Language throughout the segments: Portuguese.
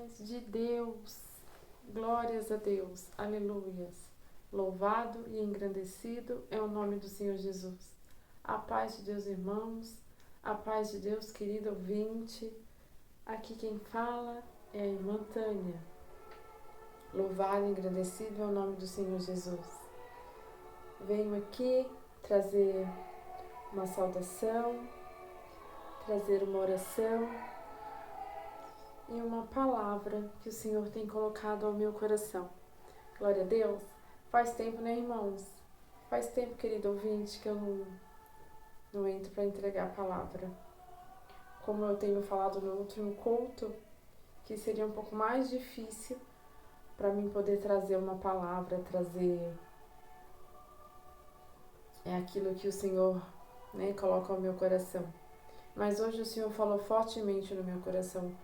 paz de Deus, glórias a Deus, aleluias. Louvado e engrandecido é o nome do Senhor Jesus. A paz de Deus, irmãos, a paz de Deus, querido ouvinte. Aqui quem fala é a irmã Tânia. Louvado e engrandecido é o nome do Senhor Jesus. Venho aqui trazer uma saudação, trazer uma oração e uma palavra que o Senhor tem colocado ao meu coração. Glória a Deus. Faz tempo, né, irmãos? Faz tempo, querido ouvinte, que eu não entro para entregar a palavra. Como eu tenho falado no último culto, que seria um pouco mais difícil para mim poder trazer uma palavra, trazer aquilo que o Senhor, né, coloca ao meu coração. Mas hoje o Senhor falou fortemente no meu coração,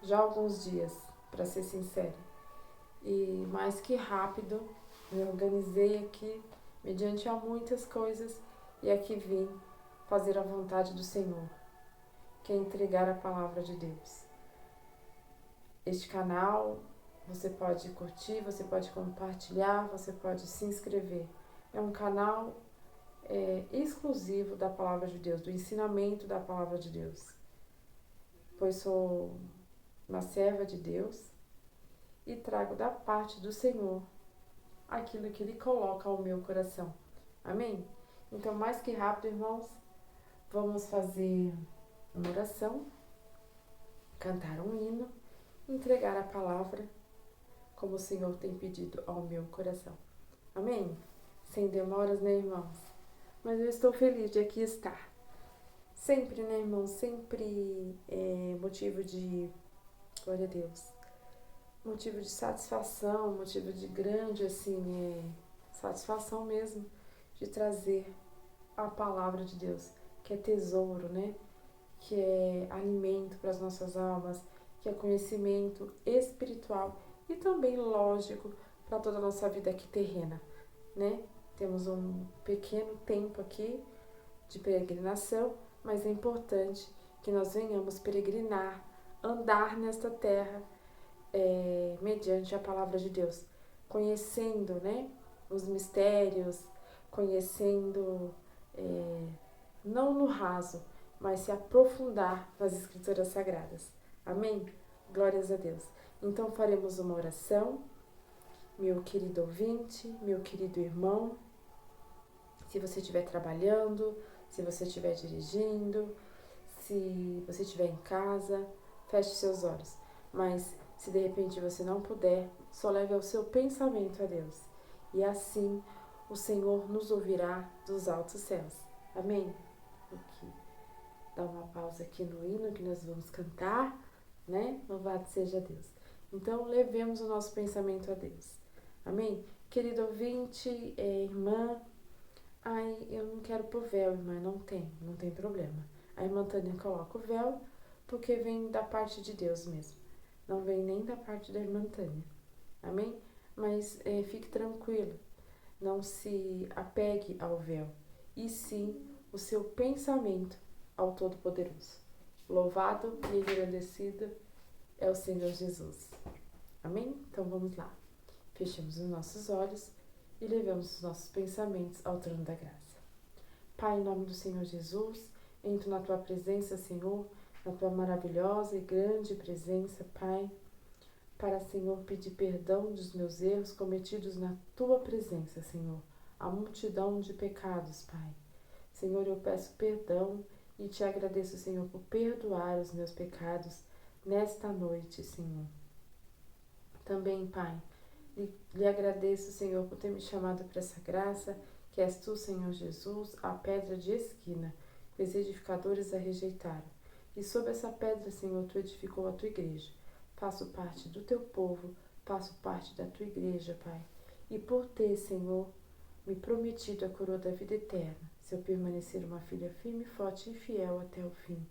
já há alguns dias, para ser sincera. E mais que rápido, me organizei aqui, mediante a muitas coisas, e aqui vim fazer a vontade do Senhor, que é entregar a palavra de Deus. Este canal, você pode curtir, você pode compartilhar, você pode se inscrever. É um canal exclusivo da palavra de Deus, do ensinamento da palavra de Deus. Pois sou uma serva de Deus e trago da parte do Senhor aquilo que Ele coloca ao meu coração. Amém? Então, mais que rápido, irmãos, vamos fazer uma oração, cantar um hino, entregar a palavra como o Senhor tem pedido ao meu coração. Amém? Sem demoras, né, irmãos? Mas eu estou feliz de aqui estar. Sempre, né, irmãos? Sempre é motivo de, glória a Deus, motivo de satisfação, motivo de grande, assim, satisfação mesmo, de trazer a palavra de Deus, que é tesouro, né? Que é alimento para as nossas almas, que é conhecimento espiritual e também lógico para toda a nossa vida aqui terrena, né? Temos um pequeno tempo aqui de peregrinação, mas é importante que nós venhamos peregrinar, andar nesta terra mediante a palavra de Deus, conhecendo, né, os mistérios, conhecendo, não no raso, mas se aprofundar nas Escrituras Sagradas. Amém? Glórias a Deus. Então faremos uma oração, meu querido ouvinte, meu querido irmão. Se você estiver trabalhando, se você estiver dirigindo, se você estiver em casa, feche seus olhos. Mas se de repente você não puder, só leve o seu pensamento a Deus. E assim o Senhor nos ouvirá dos altos céus. Amém? Aqui. Dá uma pausa aqui no hino que nós vamos cantar, né? Louvado seja Deus. Então, levemos o nosso pensamento a Deus. Amém? Querido ouvinte, irmã, eu não quero pôr véu, irmã, não tem problema. A irmã Tânia coloca o véu porque vem da parte de Deus mesmo. Não vem nem da parte da irmã Tânia. Amém? Mas fique tranquilo. Não se apegue ao véu. E sim o seu pensamento ao Todo-Poderoso. Louvado e agradecido é o Senhor Jesus. Amém? Então vamos lá. Fechemos os nossos olhos e levemos os nossos pensamentos ao trono da graça. Pai, em nome do Senhor Jesus, entro na Tua presença, Senhor, na Tua maravilhosa e grande presença, Pai, para, Senhor, pedir perdão dos meus erros cometidos na Tua presença, Senhor, a multidão de pecados, Pai. Senhor, eu peço perdão e Te agradeço, Senhor, por perdoar os meus pecados nesta noite, Senhor. Também, Pai, lhe agradeço, Senhor, por ter me chamado para essa graça, que és Tu, Senhor Jesus, a pedra de esquina, que os edificadores a rejeitaram. E sob essa pedra, Senhor, Tu edificou a Tua igreja. Faço parte do Teu povo, faço parte da Tua igreja, Pai. E por ter, Senhor, me prometido a coroa da vida eterna, se eu permanecer uma filha firme, forte e fiel até o fim.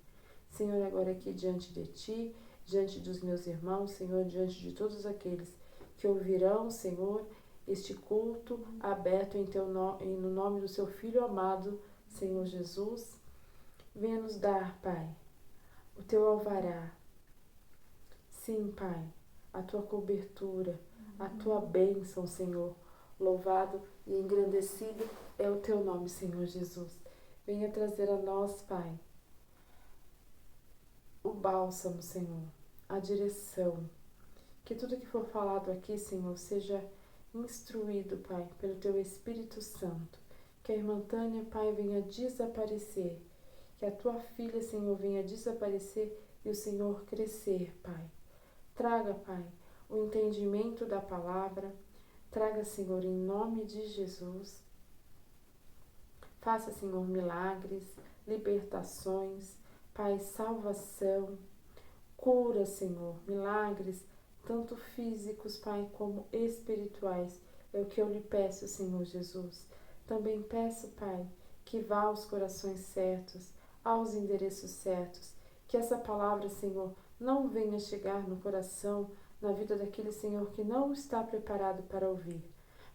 Senhor, agora aqui diante de Ti, diante dos meus irmãos, Senhor, diante de todos aqueles que ouvirão, Senhor, este culto aberto no nome do Seu Filho amado, Senhor Jesus. Venha nos dar, Pai, o Teu alvará. Sim, Pai, a tua cobertura, a tua bênção, Senhor. Louvado e engrandecido é o teu nome, Senhor Jesus. Venha trazer a nós, Pai, o bálsamo, Senhor, a direção. Que tudo que for falado aqui, Senhor, seja instruído, Pai, pelo teu Espírito Santo. Que a irmã Tânia, Pai, venha desaparecer. Que a tua filha, Senhor, venha desaparecer e o Senhor crescer, Pai. Traga, Pai, o entendimento da palavra. Traga, Senhor, em nome de Jesus. Faça, Senhor, milagres, libertações, Pai, salvação, cura, Senhor, milagres, tanto físicos, Pai, como espirituais. É o que eu lhe peço, Senhor Jesus. Também peço, Pai, que vá aos corações certos, aos endereços certos. Que essa palavra, Senhor, não venha chegar no coração, na vida daquele, Senhor, que não está preparado para ouvir.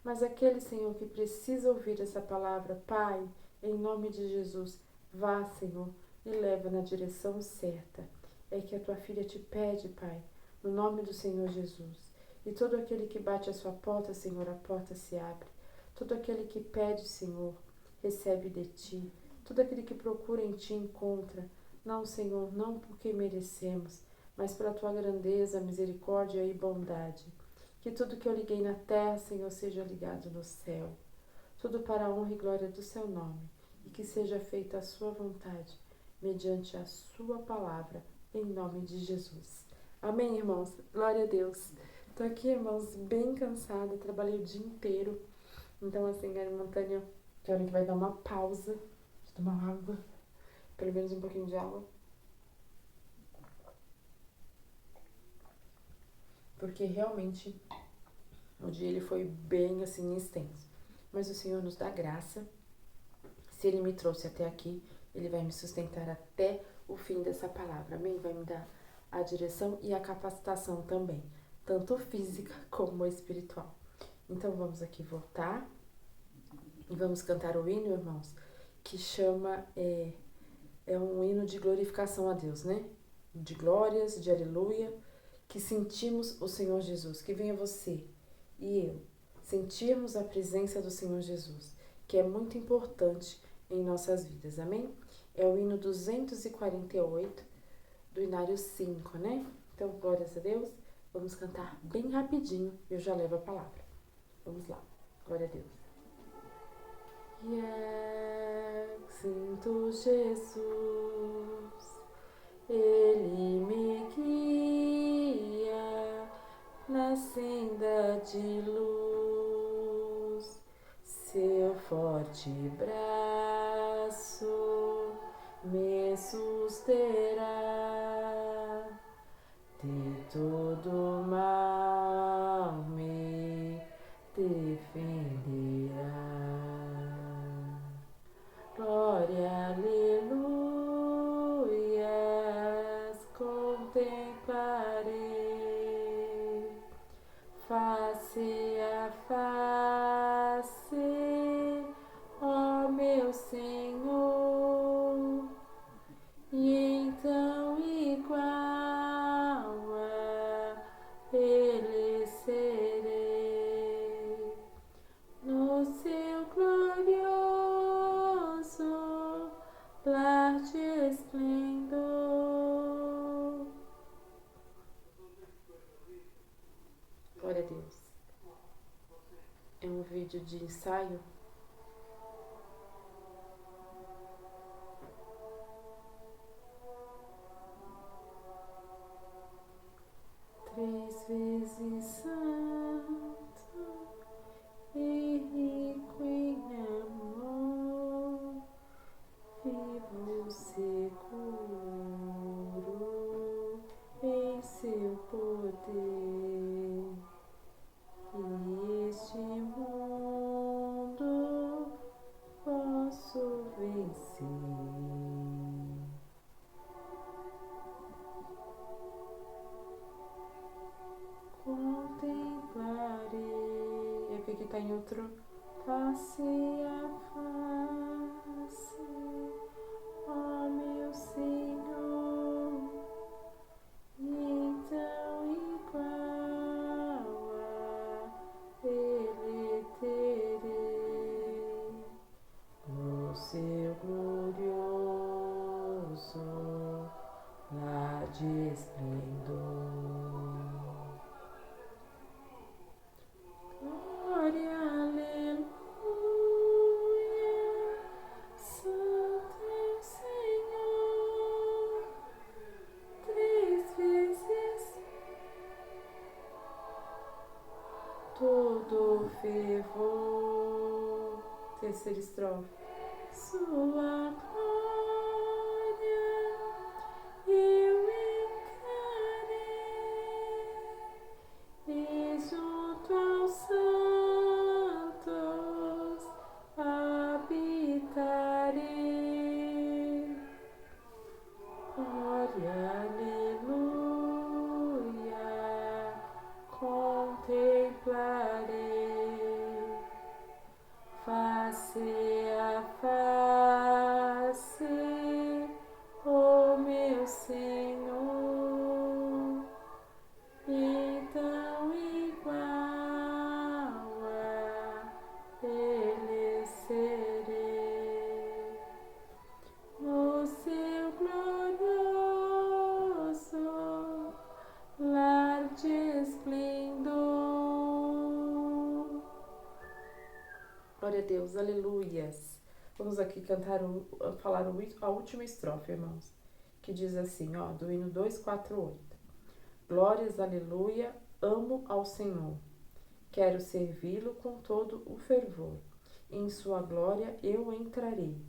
Mas aquele, Senhor, que precisa ouvir essa palavra, Pai, em nome de Jesus, vá, Senhor, e leva na direção certa. É que a tua filha te pede, Pai, no nome do Senhor Jesus. E todo aquele que bate a sua porta, Senhor, a porta se abre. Todo aquele que pede, Senhor, recebe de ti. Todo aquele que procura em ti encontra. Não, Senhor, não porque merecemos, mas pela tua grandeza, misericórdia e bondade. Que tudo que eu liguei na terra, Senhor, seja ligado no céu. Tudo para a honra e glória do seu nome. E que seja feita a sua vontade, mediante a sua palavra, em nome de Jesus. Amém, irmãos? Glória a Deus. Tô aqui, irmãos, bem cansada, trabalhei o dia inteiro. Então, assim, a irmã Tânia, que hora que vai dar uma pausa, de tomar água, pelo menos um pouquinho de água. Porque realmente o dia ele foi bem assim extenso. Mas o Senhor nos dá graça. Se Ele me trouxe até aqui, Ele vai me sustentar até o fim dessa palavra. Amém? Vai me dar a direção e a capacitação também, tanto física como espiritual. Então vamos aqui voltar e vamos cantar o hino, irmãos, que chama, é um hino de glorificação a Deus, né? De glórias, de aleluia, que sentimos o Senhor Jesus. Que venha você e eu sentirmos a presença do Senhor Jesus, que é muito importante em nossas vidas, amém? É o hino 248 do Inário 5, né? Então, glórias a Deus, vamos cantar bem rapidinho e eu já levo a palavra. Vamos lá, glória a Deus. Sinto Jesus, Ele me guia na senda de luz, seu forte braço me susterá, de todo mal me defenderá. Glória, aleluias, contemplarei face a face, ó meu Senhor, e então igual a Ele serei, no seu glorioso lar de esplendor. Glória a Deus. É um vídeo de ensaio. Três vezes santo e rico em amor, vivo seguro em seu poder. E este mundo posso vencer. Contemplarei. É porque tá em outro. Face a face, ó meu Senhor, então igual lar de esplendor. Glória, aleluia, Santo é o Senhor, três vezes todo fervor. Terceira estrofe. Sua glória eu entrarei e junto aos santos habitarei. Glória, aleluia, contemplarei face a face o meu Senhor, então igual a Ele serei, no seu glorioso lar de esplendor. Glória a Deus, aleluias. Vamos aqui cantar, falar a última estrofe, irmãos, que diz assim, ó, do hino 248. Glórias, aleluia, amo ao Senhor. Quero servi-lo com todo o fervor. Em sua glória eu entrarei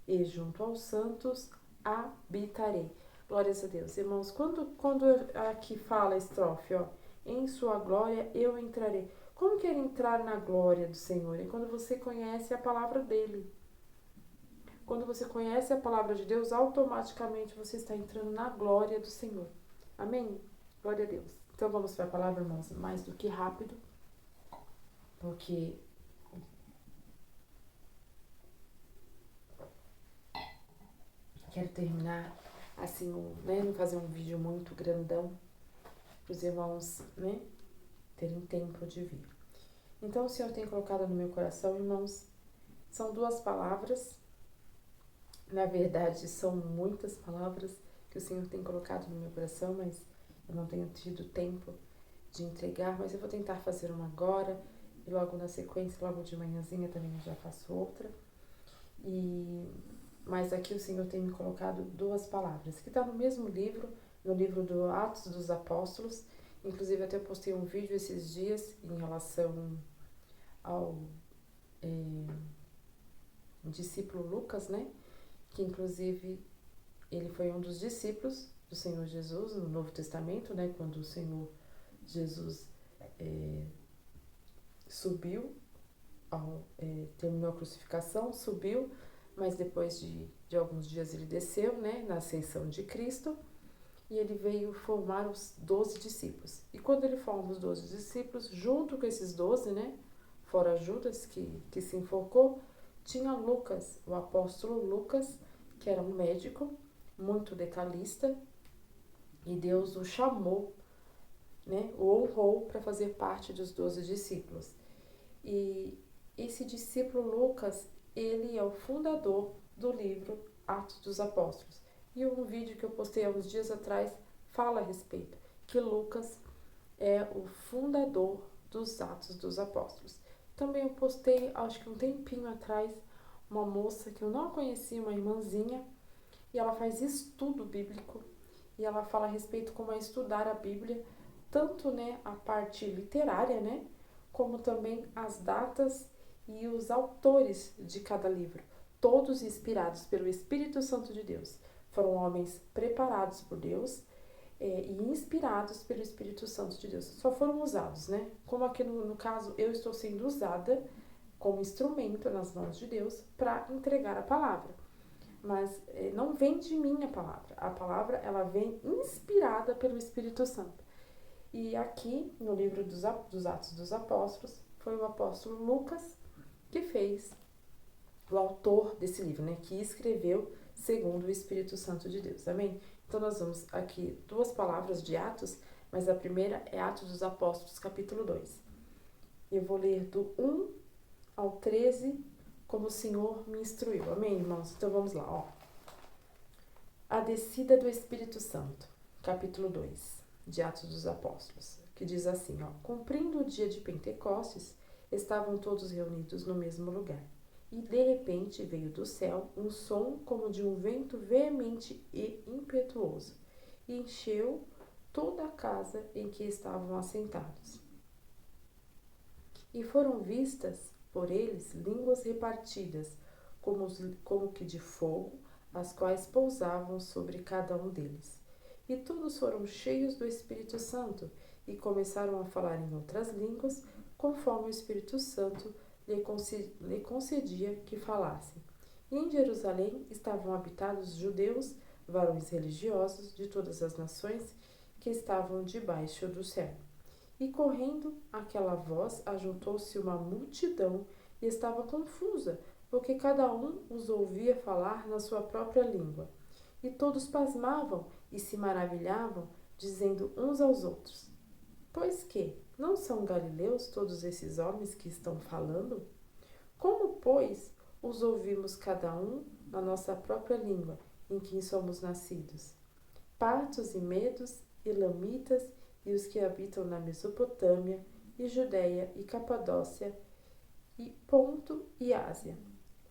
e junto aos santos habitarei. Glórias a Deus. Irmãos, quando aqui fala a estrofe, ó, em sua glória eu entrarei. Como que é entrar na glória do Senhor? É quando você conhece a palavra dele. Quando você conhece a palavra de Deus, automaticamente você está entrando na glória do Senhor. Amém? Glória a Deus. Então vamos para a palavra, irmãos, mais do que rápido, porque quero terminar assim, né, não fazer um vídeo muito grandão para os irmãos, né, terem tempo de vir. Então o Senhor tem colocado no meu coração, irmãos, são duas palavras, na verdade são muitas palavras que o Senhor tem colocado no meu coração, mas eu não tenho tido tempo de entregar, mas eu vou tentar fazer uma agora e logo na sequência, logo de manhãzinha também eu já faço outra. Mas aqui o Senhor tem me colocado duas palavras, que está no mesmo livro, no livro do Atos dos Apóstolos. Inclusive até postei um vídeo esses dias em relação ao discípulo Lucas, né? Que inclusive ele foi um dos discípulos do Senhor Jesus no Novo Testamento, né? Quando o Senhor Jesus subiu, terminou a crucificação, subiu, mas depois de alguns dias ele desceu, né? Na ascensão de Cristo, e ele veio formar os 12 discípulos. E quando ele forma os 12 discípulos, junto com esses 12, né? Fora Judas, que se enforcou, tinha Lucas, o apóstolo Lucas, que era um médico, muito detalhista, e Deus o chamou, né? O honrou para fazer parte dos 12 discípulos. E esse discípulo Lucas, ele é o fundador do livro Atos dos Apóstolos. E um vídeo que eu postei há uns dias atrás fala a respeito, que Lucas é o fundador dos Atos dos Apóstolos. Também eu postei, acho que um tempinho atrás, uma moça que eu não conhecia, uma irmãzinha, e ela faz estudo bíblico, e ela fala a respeito como é estudar a Bíblia, tanto, né, a parte literária, né, como também as datas e os autores de cada livro, todos inspirados pelo Espírito Santo de Deus. Foram homens preparados por Deus e inspirados pelo Espírito Santo de Deus. Só foram usados, né? Como aqui no caso eu estou sendo usada como instrumento nas mãos de Deus para entregar a palavra. Mas não vem de mim a palavra ela vem inspirada pelo Espírito Santo. E aqui no livro dos Atos dos Apóstolos foi o apóstolo Lucas que fez, o autor desse livro, né? Que escreveu segundo o Espírito Santo de Deus. Amém? Então nós vamos aqui duas palavras de Atos, mas a primeira é Atos dos Apóstolos, capítulo 2. Eu vou ler do 1 ao 13, como o Senhor me instruiu. Amém, irmãos? Então vamos lá, ó. A descida do Espírito Santo, capítulo 2, de Atos dos Apóstolos, que diz assim, cumprindo o dia de Pentecostes, estavam todos reunidos no mesmo lugar. E de repente veio do céu um som como de um vento veemente e impetuoso, e encheu toda a casa em que estavam assentados. E foram vistas por eles línguas repartidas, como que de fogo, as quais pousavam sobre cada um deles. E todos foram cheios do Espírito Santo e começaram a falar em outras línguas, conforme o Espírito Santo lhe concedia que falassem. E em Jerusalém estavam habitados judeus, varões religiosos de todas as nações que estavam debaixo do céu. E correndo aquela voz, ajuntou-se uma multidão e estava confusa, porque cada um os ouvia falar na sua própria língua. E todos pasmavam e se maravilhavam, dizendo uns aos outros: Pois que, não são galileus todos esses homens que estão falando? Como, pois, os ouvimos cada um na nossa própria língua, em que somos nascidos? Partos e medos, elamitas e os que habitam na Mesopotâmia, e Judéia e Capadócia, e Ponto e Ásia,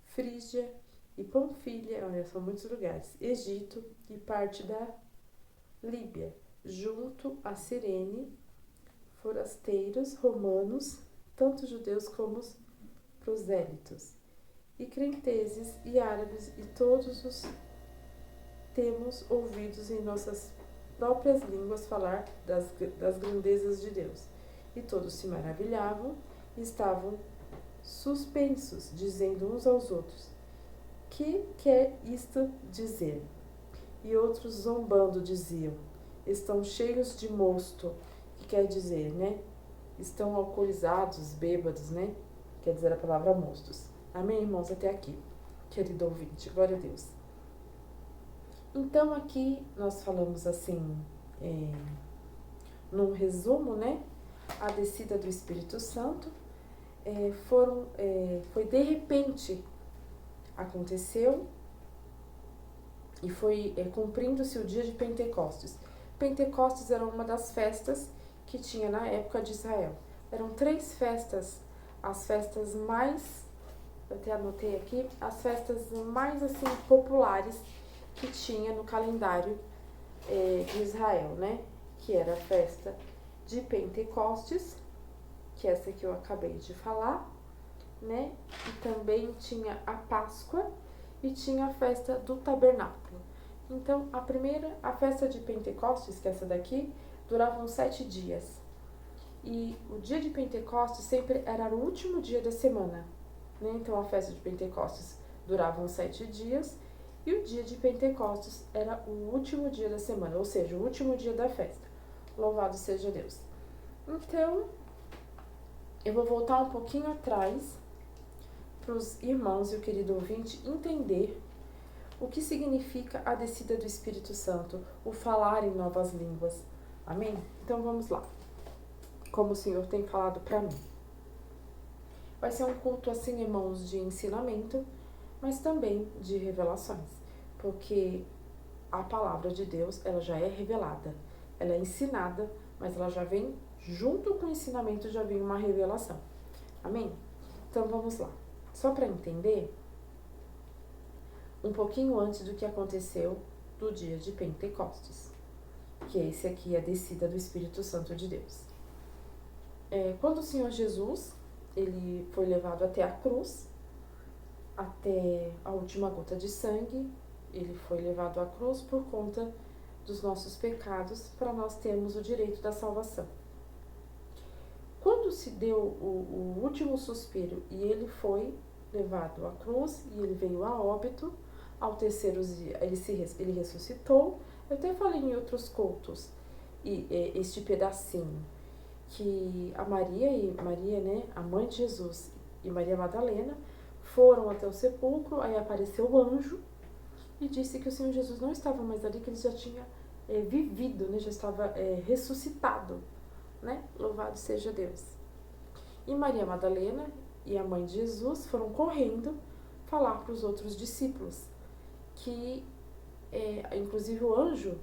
Frígia e Panfilha, olha, são muitos lugares, Egito e parte da Líbia, junto a Cirene, forasteiros romanos, tanto judeus como os prosélitos, e crenteses e árabes, e todos os temos ouvidos em nossas próprias línguas falar das grandezas de Deus. E todos se maravilhavam e estavam suspensos, dizendo uns aos outros: Que quer isto dizer? E outros zombando diziam: Estão cheios de mosto, que quer dizer, né? Estão alcoolizados, bêbados, né? Quer dizer a palavra mostos. Amém, irmãos? Até aqui, querido ouvinte. Glória a Deus. Então, aqui nós falamos assim, num resumo, né? A descida do Espírito Santo foi de repente, aconteceu e foi cumprindo-se o dia de Pentecostes. Pentecostes era uma das festas que tinha na época de Israel. Eram 3 festas, as festas mais, eu até anotei aqui, as festas mais assim populares que tinha no calendário de Israel, né? Que era a festa de Pentecostes, que é essa que eu acabei de falar, né? E também tinha a Páscoa e tinha a festa do Tabernáculo. Então, a festa de Pentecostes, que é essa daqui, durava 7 dias. E o dia de Pentecostes sempre era o último dia da semana, né? Então, a festa de Pentecostes durava 7 dias e o dia de Pentecostes era o último dia da semana, ou seja, o último dia da festa. Louvado seja Deus. Então, eu vou voltar um pouquinho atrás para os irmãos e o querido ouvinte entender o que significa a descida do Espírito Santo, o falar em novas línguas. Amém? Então vamos lá. Como o Senhor tem falado para mim. Vai ser um culto assim, irmãos, de ensinamento, mas também de revelações, porque a palavra de Deus, ela já é revelada, ela é ensinada, mas ela já vem, junto com o ensinamento, já vem uma revelação. Amém? Então vamos lá. Só para entender, um pouquinho antes do que aconteceu do dia de Pentecostes, que esse aqui é a descida do Espírito Santo de Deus. Quando o Senhor Jesus, ele foi levado até a cruz, até a última gota de sangue, ele foi levado à cruz por conta dos nossos pecados, para nós termos o direito da salvação. Quando se deu o último suspiro e ele foi levado à cruz e ele veio a óbito, ao terceiro dia ele ressuscitou. Eu até falei em outros cultos este pedacinho, que a Maria, né, a mãe de Jesus, e Maria Madalena foram até o sepulcro, aí apareceu o anjo e disse que o Senhor Jesus não estava mais ali, que ele já tinha vivido, né, já estava ressuscitado, né? Louvado seja Deus. E Maria Madalena e a mãe de Jesus foram correndo falar para os outros discípulos que inclusive o anjo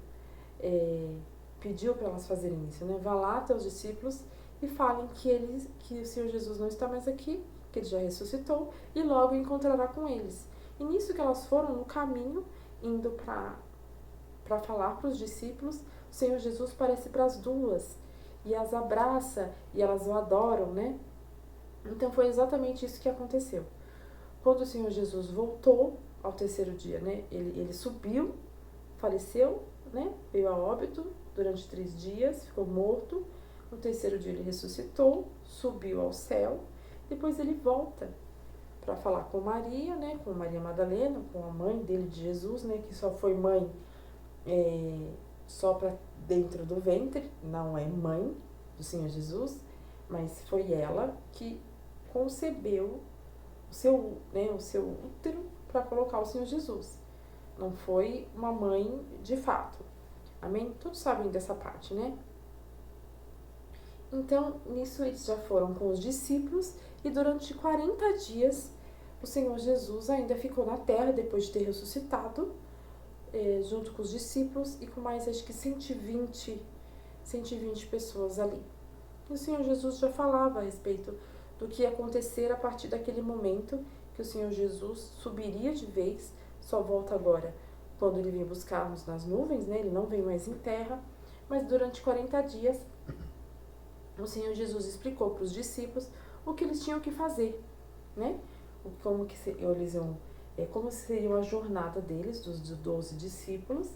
pediu para elas fazerem isso, né? Vá lá até os discípulos e falem que o Senhor Jesus não está mais aqui, que ele já ressuscitou, e logo encontrará com eles. E nisso que elas foram no caminho, indo para falar para os discípulos, o Senhor Jesus aparece para as duas e as abraça e elas o adoram, né? Então foi exatamente isso que aconteceu. Quando o Senhor Jesus voltou ao terceiro dia, né? Ele subiu, faleceu, né? Veio a óbito durante 3 dias, ficou morto. No terceiro dia ele ressuscitou, subiu ao céu. Depois ele volta para falar com Maria, né? Com Maria Madalena, com a mãe dele de Jesus, né? Que só foi mãe só para dentro do ventre, não é mãe do Senhor Jesus, mas foi ela que concebeu o seu útero para colocar o Senhor Jesus. Não foi uma mãe de fato. Amém? Todos sabem dessa parte, né? Então, nisso eles já foram com os discípulos e durante 40 dias o Senhor Jesus ainda ficou na terra depois de ter ressuscitado, junto com os discípulos e com mais acho que 120 pessoas ali. E o Senhor Jesus já falava a respeito do que ia acontecer a partir daquele momento que o Senhor Jesus subiria de vez, só volta agora quando ele vem buscar-nos nas nuvens, né? Ele não vem mais em terra, mas durante 40 dias o Senhor Jesus explicou para os discípulos o que eles tinham que fazer, né? Como seria a jornada deles, dos 12 discípulos,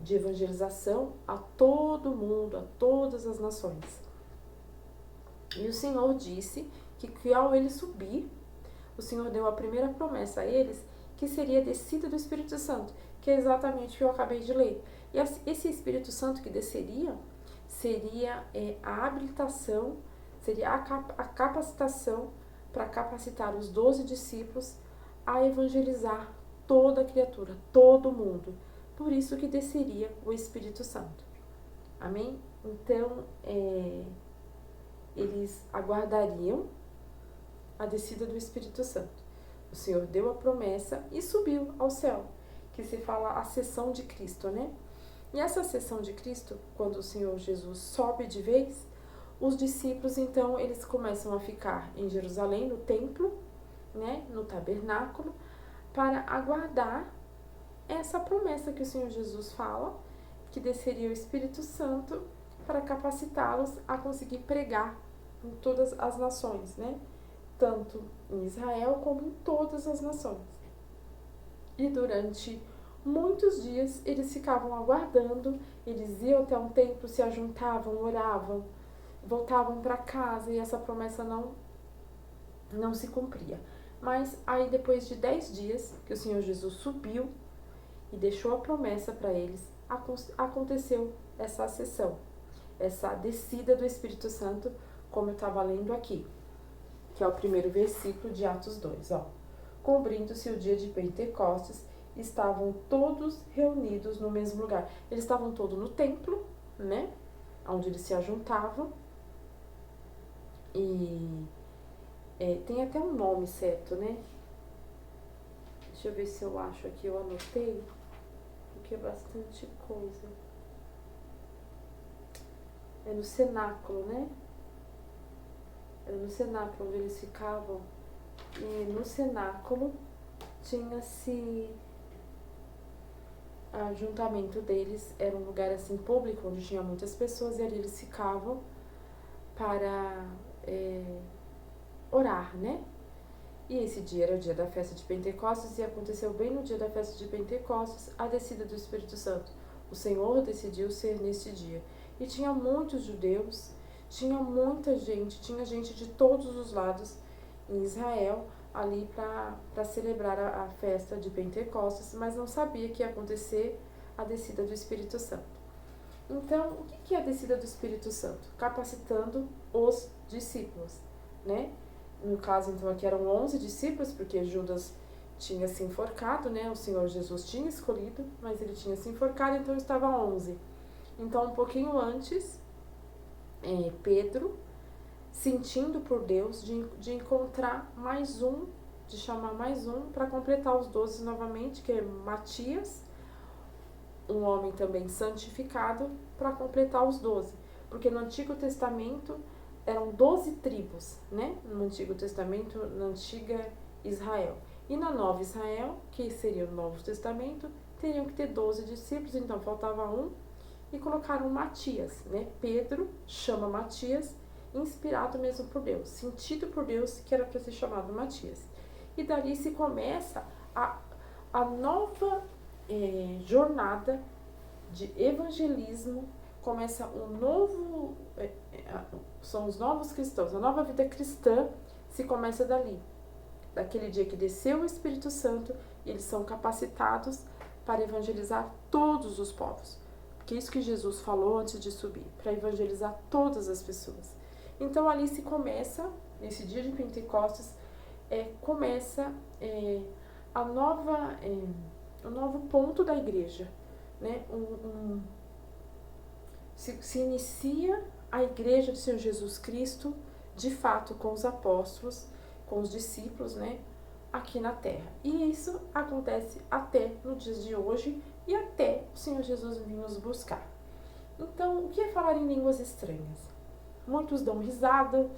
de evangelização a todo mundo, a todas as nações. E o Senhor disse que ao ele subir, o Senhor deu a primeira promessa a eles, que seria a descida do Espírito Santo, que é exatamente o que eu acabei de ler. E esse Espírito Santo que desceria seria a habilitação, seria a capacitação para capacitar os 12 discípulos a evangelizar toda a criatura, todo mundo. Por isso que desceria o Espírito Santo. Amém? Então, eles aguardariam a descida do Espírito Santo. O Senhor deu a promessa e subiu ao céu, que se fala a ascensão de Cristo, né? E essa ascensão de Cristo, quando o Senhor Jesus sobe de vez, os discípulos, então, eles começam a ficar em Jerusalém, no templo, né, no tabernáculo, para aguardar essa promessa que o Senhor Jesus fala, que desceria o Espírito Santo para capacitá-los a conseguir pregar em todas as nações, né? Tanto em Israel como em todas as nações. E durante muitos dias eles ficavam aguardando, eles iam até um templo, se ajuntavam, oravam, voltavam para casa e essa promessa não se cumpria. Mas aí depois de 10 dias que o Senhor Jesus subiu e deixou a promessa para eles, aconteceu essa ascensão, essa descida do Espírito Santo, como eu estava lendo aqui, que é o primeiro versículo de Atos 2, ó. Cumprindo-se o dia de Pentecostes, estavam todos reunidos no mesmo lugar. Eles estavam todos no templo, né, onde eles se ajuntavam, e tem até um nome certo, né? Deixa eu ver se eu acho aqui, eu anotei, porque é bastante coisa. É no cenáculo, né? Era no cenáculo onde eles ficavam. E no cenáculo tinha-se ajuntamento deles, era um lugar assim público, onde tinha muitas pessoas, e ali eles ficavam para orar, né? E esse dia era o dia da festa de Pentecostes, e aconteceu bem no dia da festa de Pentecostes a descida do Espírito Santo. O Senhor decidiu ser neste dia. E tinha muitos judeus, tinha muita gente, tinha gente de todos os lados em Israel ali para celebrar a festa de Pentecostes, mas não sabia que ia acontecer a descida do Espírito Santo. Então, o que é a descida do Espírito Santo? Capacitando os discípulos, né? No caso, então, aqui eram 11 discípulos, porque Judas tinha se enforcado, né? O Senhor Jesus tinha escolhido, mas ele tinha se enforcado, então estava 11. Então, um pouquinho antes, Pedro, sentindo por Deus de encontrar mais um, de chamar mais um para completar os 12 novamente, que é Matias, um homem também santificado para completar os 12. Porque no Antigo Testamento eram 12 tribos, né? No Antigo Testamento, na antiga Israel. E na Nova Israel, que seria o Novo Testamento, teriam que ter 12 discípulos, então faltava um, e colocaram Matias, né? Pedro chama Matias, inspirado mesmo por Deus, sentido por Deus, que era para ser chamado Matias. E dali se começa a nova jornada de evangelismo, começa um novo, são os novos cristãos, a nova vida cristã se começa dali, daquele dia que desceu o Espírito Santo, e eles são capacitados para evangelizar todos os povos, que é isso que Jesus falou antes de subir, para evangelizar todas as pessoas. Então ali se começa, nesse dia de Pentecostes, começa a nova, o novo ponto da igreja, né? Se inicia a igreja do Senhor Jesus Cristo, de fato, com os apóstolos, com os discípulos, né? Aqui na terra. E isso acontece até no dia de hoje e até o Senhor Jesus vir nos buscar. Então, o que é falar em línguas estranhas? Muitos dão risada,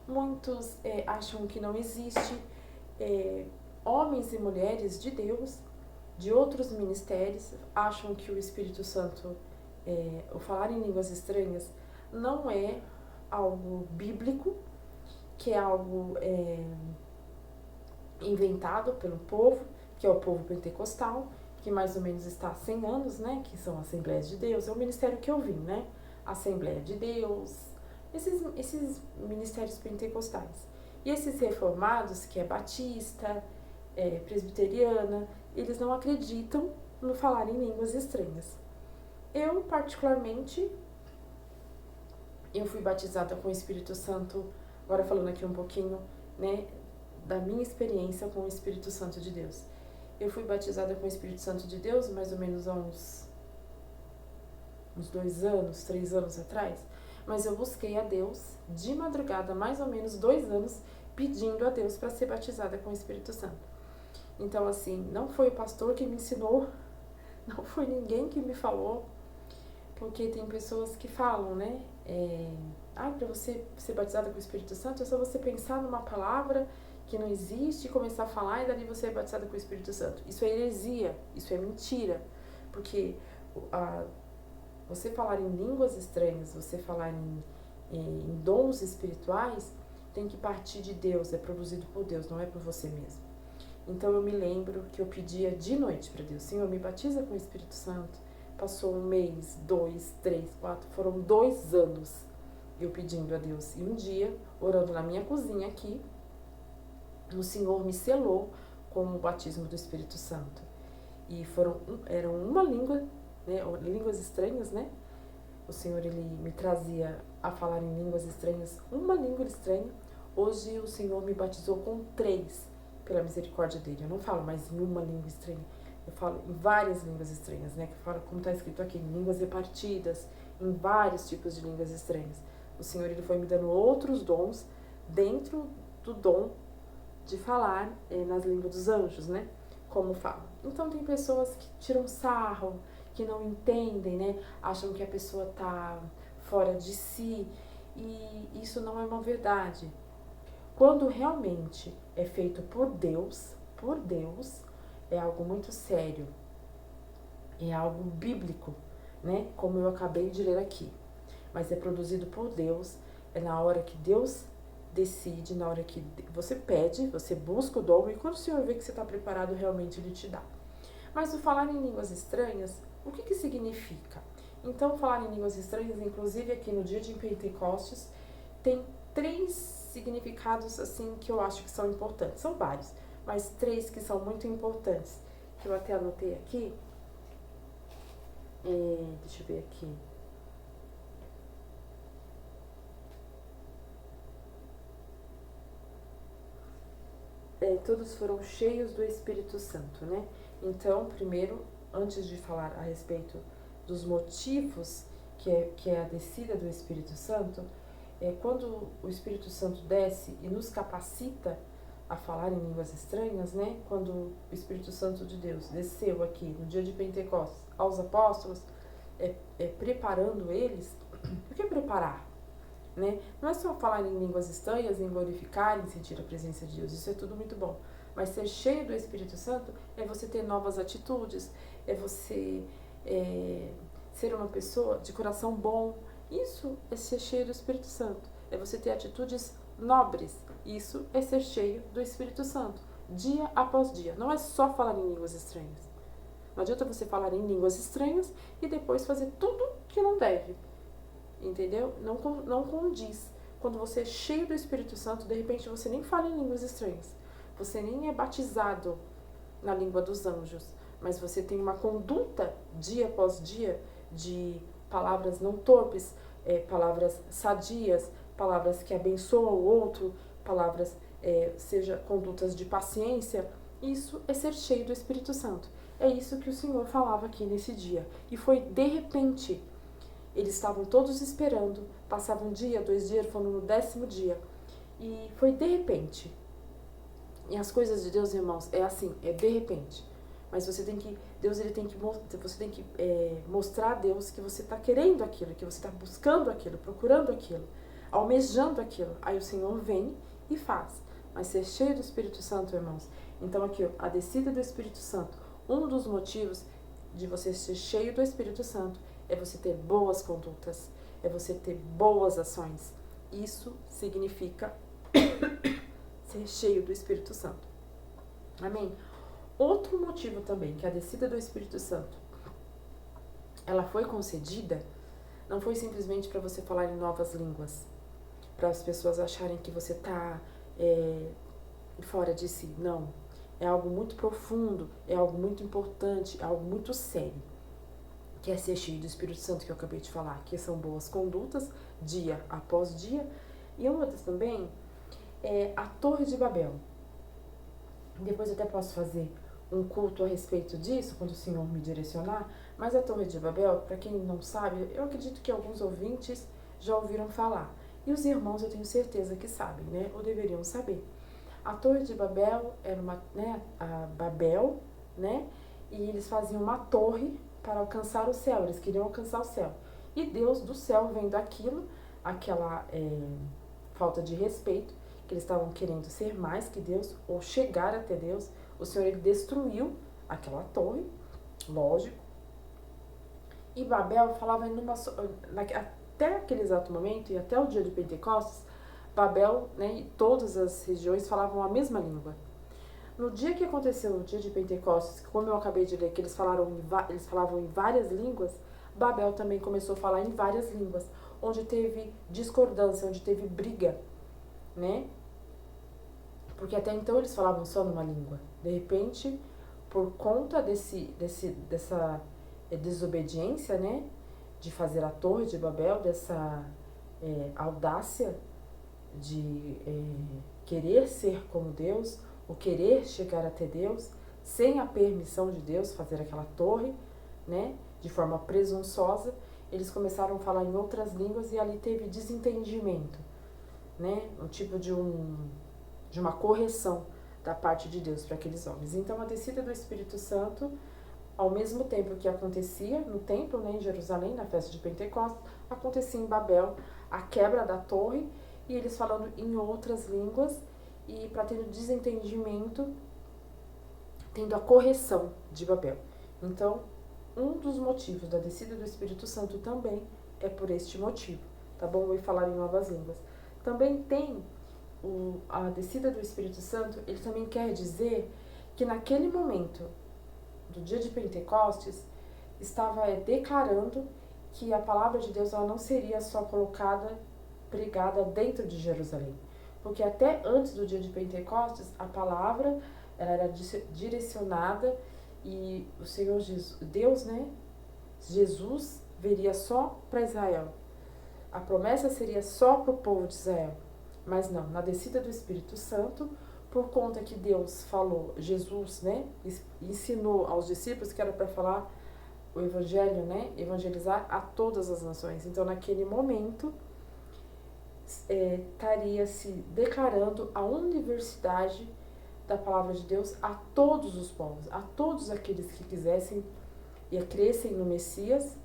muitos acham que não existe. Homens e mulheres de Deus, de outros ministérios, acham que o Espírito Santo, o falar em línguas estranhas, não é algo bíblico, que é algo inventado pelo povo, que é o povo pentecostal, que mais ou menos está há 100 anos, né, que são Assembleias de Deus, é o ministério que eu vim, né, Assembleia de Deus, esses ministérios pentecostais. E esses reformados, que é batista, presbiteriana, eles não acreditam no falar em línguas estranhas. Eu, particularmente, eu fui batizada com o Espírito Santo, agora falando aqui um pouquinho, né, da minha experiência com o Espírito Santo de Deus. Eu fui batizada com o Espírito Santo de Deus mais ou menos há uns 2 anos, 3 anos atrás, mas eu busquei a Deus de madrugada, mais ou menos 2 anos, pedindo a Deus para ser batizada com o Espírito Santo. Então, assim, não foi o pastor que me ensinou, não foi ninguém que me falou, porque tem pessoas que falam, né, para você ser batizada com o Espírito Santo é só você pensar numa palavra que não existe, começar a falar e dali você é batizada com o Espírito Santo. Isso é heresia, isso é mentira, porque você falar em línguas estranhas, você falar em dons espirituais, tem que partir de Deus, é produzido por Deus, não é por você mesmo. Então eu me lembro que eu pedia de noite para Deus, Senhor, me batiza com o Espírito Santo. Passou 1 mês, 2, 3, 4, foram 2 anos eu pedindo a Deus. E um dia, orando na minha cozinha aqui, o Senhor me selou com o batismo do Espírito Santo. E eram uma língua, né, línguas estranhas, né? O Senhor, Ele me trazia a falar em línguas estranhas, uma língua estranha. Hoje o Senhor me batizou com 3, pela misericórdia dEle. Eu não falo mais em uma língua estranha, eu falo em várias línguas estranhas, né? Que eu falo, como está escrito aqui, em línguas repartidas, em vários tipos de línguas estranhas. O Senhor, Ele foi me dando outros dons dentro do dom de falar nas línguas dos anjos, né? Como falo. Então tem pessoas que tiram sarro, que não entendem, né? Acham que a pessoa tá fora de si, e isso não é uma verdade. Quando realmente é feito por Deus, é algo muito sério, é algo bíblico, né? Como eu acabei de ler aqui. Mas é produzido por Deus, é na hora que Deus decide, na hora que você pede, você busca o dom, e quando o Senhor vê que você está preparado, realmente Ele te dá. Mas o falar em línguas estranhas, o que significa? Então, falar em línguas estranhas, inclusive aqui no dia de Pentecostes, tem 3 significados assim que eu acho que são importantes. São vários, mas 3 que são muito importantes, que eu até anotei aqui. Deixa eu ver aqui. Todos foram cheios do Espírito Santo, né? Então, primeiro, antes de falar a respeito dos motivos que é a descida do Espírito Santo, quando o Espírito Santo desce e nos capacita a falar em línguas estranhas, né? Quando o Espírito Santo de Deus desceu aqui no dia de Pentecostes, aos apóstolos, preparando eles. O que é preparar? Né? Não é só falar em línguas estranhas, em glorificar, em sentir a presença de Deus, isso é tudo muito bom. Mas ser cheio do Espírito Santo é você ter novas atitudes, é você ser uma pessoa de coração bom. Isso é ser cheio do Espírito Santo. É você ter atitudes nobres. Isso é ser cheio do Espírito Santo, dia após dia. Não é só falar em línguas estranhas. Não adianta você falar em línguas estranhas e depois fazer tudo que não deve. Entendeu? Não condiz. Quando você é cheio do Espírito Santo, de repente você nem fala em línguas estranhas. Você nem é batizado na língua dos anjos. Mas você tem uma conduta, dia após dia, de palavras não torpes, palavras sadias, palavras que abençoam o outro, palavras, seja condutas de paciência. Isso é ser cheio do Espírito Santo. É isso que o Senhor falava aqui nesse dia. E foi de repente. Eles estavam todos esperando, passava um dia, 2 dias, foram no 10º dia. E foi de repente. E as coisas de Deus, irmãos, é assim, é de repente. Mas você tem que, você tem que mostrar a Deus que você está querendo aquilo, que você está buscando aquilo, procurando aquilo, almejando aquilo. Aí o Senhor vem e faz. Mas ser cheio do Espírito Santo, irmãos. Então aqui, a descida do Espírito Santo, um dos motivos de você ser cheio do Espírito Santo é você ter boas condutas, é você ter boas ações. Isso significa ser cheio do Espírito Santo. Amém? Outro motivo também, que a descida do Espírito Santo, ela foi concedida, não foi simplesmente para você falar em novas línguas, para as pessoas acharem que você está fora de si. Não. É algo muito profundo, é algo muito importante, é algo muito sério. Que é ser cheio do Espírito Santo, que eu acabei de falar, que são boas condutas, dia após dia. E uma das também é a Torre de Babel. Depois eu até posso fazer um culto a respeito disso, quando o Senhor me direcionar, mas a Torre de Babel, para quem não sabe, eu acredito que alguns ouvintes já ouviram falar. E os irmãos eu tenho certeza que sabem, né? Ou deveriam saber. A Torre de Babel era a Babel, né? E eles faziam uma torre para alcançar o céu, eles queriam alcançar o céu. E Deus do céu, vendo aquela falta de respeito, que eles estavam querendo ser mais que Deus, ou chegar até Deus, o Senhor ele destruiu aquela torre, lógico. E Babel falava até aquele exato momento, e até o dia de Pentecostes, Babel, né, e todas as regiões falavam a mesma língua. No dia que aconteceu o dia de Pentecostes, como eu acabei de ler, que eles falavam em várias línguas, Babel também começou a falar em várias línguas, onde teve discordância, onde teve briga, né? Porque até então eles falavam só numa língua. De repente, por conta dessa desobediência, né, de fazer a Torre de Babel, dessa audácia de querer ser como Deus, o querer chegar até Deus, sem a permissão de Deus, fazer aquela torre, né, de forma presunçosa, eles começaram a falar em outras línguas e ali teve desentendimento, né, um tipo de uma correção da parte de Deus para aqueles homens. Então a descida do Espírito Santo, ao mesmo tempo que acontecia no templo, né, em Jerusalém, na festa de Pentecostes, acontecia em Babel a quebra da torre e eles falando em outras línguas e para ter o desentendimento, tendo a correção de Babel. Então, um dos motivos da descida do Espírito Santo também é por este motivo, tá bom? E falar em novas línguas. Também tem a descida do Espírito Santo, ele também quer dizer que naquele momento do dia de Pentecostes, estava declarando que a palavra de Deus ela não seria só pregada dentro de Jerusalém. Porque até antes do dia de Pentecostes, a palavra ela era direcionada e o Senhor Jesus, Deus, né, Jesus veria só para Israel. A promessa seria só para o povo de Israel. Mas não, na descida do Espírito Santo, por conta que Deus falou, Jesus, né, ensinou aos discípulos que era para falar o evangelho, né, evangelizar a todas as nações. Então, naquele momento, estaria se declarando a universidade da palavra de Deus a todos os povos, a todos aqueles que quisessem e crescem no Messias,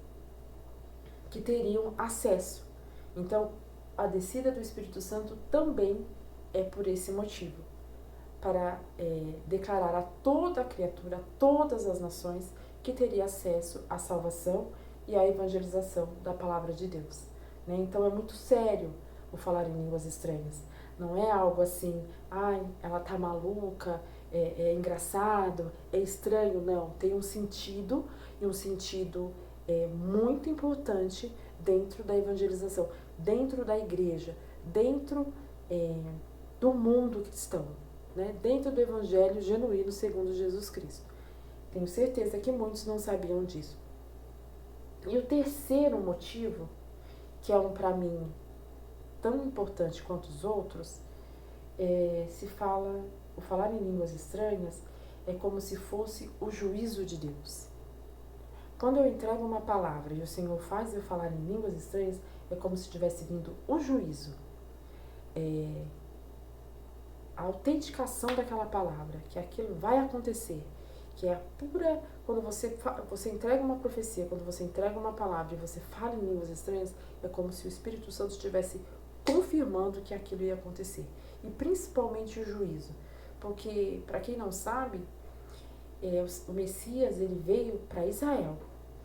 que teriam acesso. Então, a descida do Espírito Santo também é por esse motivo, para declarar a toda a criatura, a todas as nações, que teria acesso à salvação e à evangelização da palavra de Deus. Né? Então, é muito sério o falar em línguas estranhas. Não é algo assim, ai, ela tá maluca, é engraçado, é estranho. Não, tem um sentido, e um sentido muito importante dentro da evangelização, dentro da igreja, dentro do mundo cristão, né? Dentro do evangelho genuíno segundo Jesus Cristo. Tenho certeza que muitos não sabiam disso. E o terceiro motivo, que é para mim tão importante quanto os outros, o falar em línguas estranhas é como se fosse o juízo de Deus. Quando eu entrego uma palavra e o Senhor faz eu falar em línguas estranhas, é como se tivesse vindo o juízo. A autenticação daquela palavra, que aquilo vai acontecer, que é a pura... Quando você entrega uma profecia, quando você entrega uma palavra e você fala em línguas estranhas, é como se o Espírito Santo estivesse confirmando que aquilo ia acontecer. E principalmente o juízo. Porque, para quem não sabe, o Messias ele veio para Israel.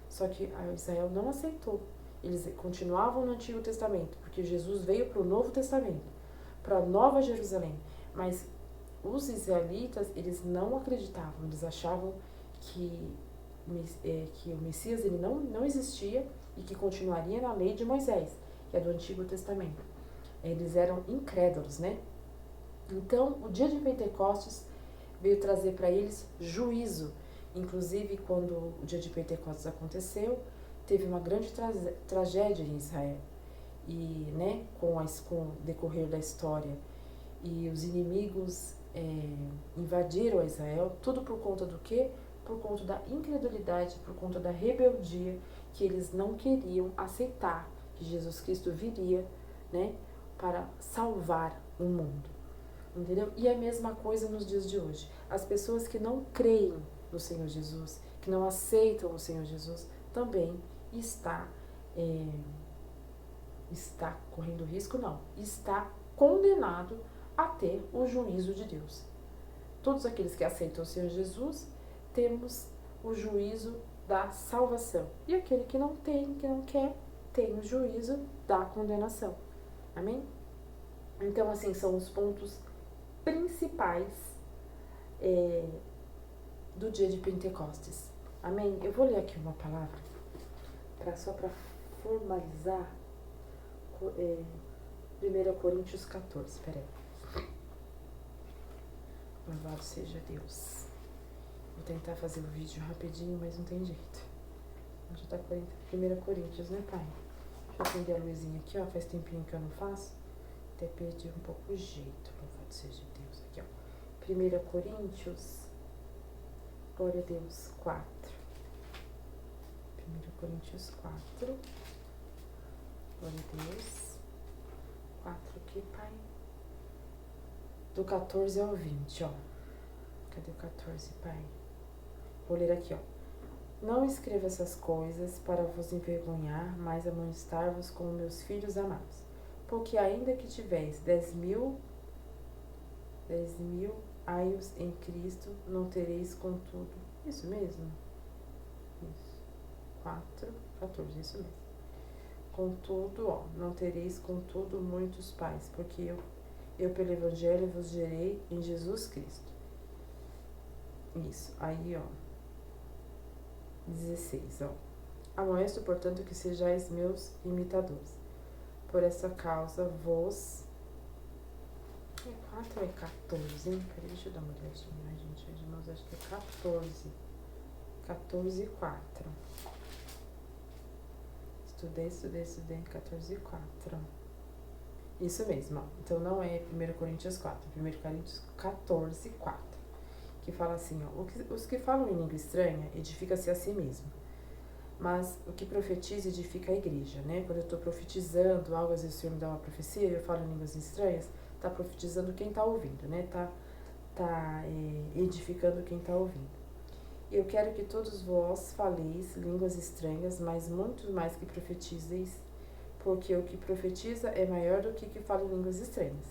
Só que Israel não aceitou. Eles continuavam no Antigo Testamento, porque Jesus veio para o Novo Testamento, para a Nova Jerusalém. Mas os israelitas, eles não acreditavam, eles achavam que o Messias ele não existia e que continuaria na lei de Moisés, que é do Antigo Testamento. Eles eram incrédulos, né? Então, o dia de Pentecostes veio trazer para eles juízo. Inclusive, quando o dia de Pentecostes aconteceu, teve uma grande tragédia em Israel. E, né, com o decorrer da história, e os inimigos invadiram Israel, tudo por conta do quê? Por conta da incredulidade, por conta da rebeldia, que eles não queriam aceitar que Jesus Cristo viria, né, para salvar o mundo. Entendeu? E a mesma coisa nos dias de hoje. As pessoas que não creem no Senhor Jesus, que não aceitam o Senhor Jesus, também está correndo risco, não. Está condenado a ter o juízo de Deus. Todos aqueles que aceitam o Senhor Jesus, temos o juízo da salvação. E aquele que não tem, que não quer, tem o juízo da condenação. Amém? Então, assim, são os pontos principais do dia de Pentecostes. Amém? Eu vou ler aqui uma palavra, só para formalizar, 1 Coríntios 14, peraí. Louvado seja Deus. Vou tentar fazer o vídeo rapidinho, mas não tem jeito. Já tá 1 Coríntios, né, pai? Deixa eu acender a luzinha aqui, ó. Faz tempinho que eu não faço. Até perdi um pouco o jeito. Louvado seja Deus. Aqui, ó. 1 Coríntios, glória a Deus, 4. 1 Coríntios 4. Glória a Deus. 4 aqui, pai. Do 14 ao 20, ó. Cadê o 14, pai? Vou ler aqui, ó. Não escreva essas coisas para vos envergonhar, mas amonestar-vos como meus filhos amados. Porque ainda que tivéis 10.000 aios em Cristo, não tereis contudo. Isso mesmo? Isso. 4, 14, isso mesmo. Contudo, ó, não tereis contudo muitos pais, porque eu pelo Evangelho vos gerei em Jesus Cristo. Isso, aí, ó. 16, ó. Amoesto, portanto, que sejais meus imitadores. Por essa causa vos... É 4 ou é 14, hein? Peraí, deixa eu dar uma olhadinha, né, gente? De nós acho que é 14. 14 e 4. Estudei, 14 e 4. Isso mesmo, ó. Então não é 1 Coríntios 4, 1 Coríntios 14, 4. Que fala assim, ó. Os que falam em língua estranha, edifica-se a si mesmo. Mas o que profetiza edifica a igreja, né? Quando eu estou profetizando algo, às vezes o Senhor me dá uma profecia e eu falo em línguas estranhas, tá profetizando quem tá ouvindo, né? Tá edificando quem tá ouvindo. Eu quero que todos vós faleis línguas estranhas, mas muito mais que profetizeis, porque o que profetiza é maior do que fala em línguas estranhas.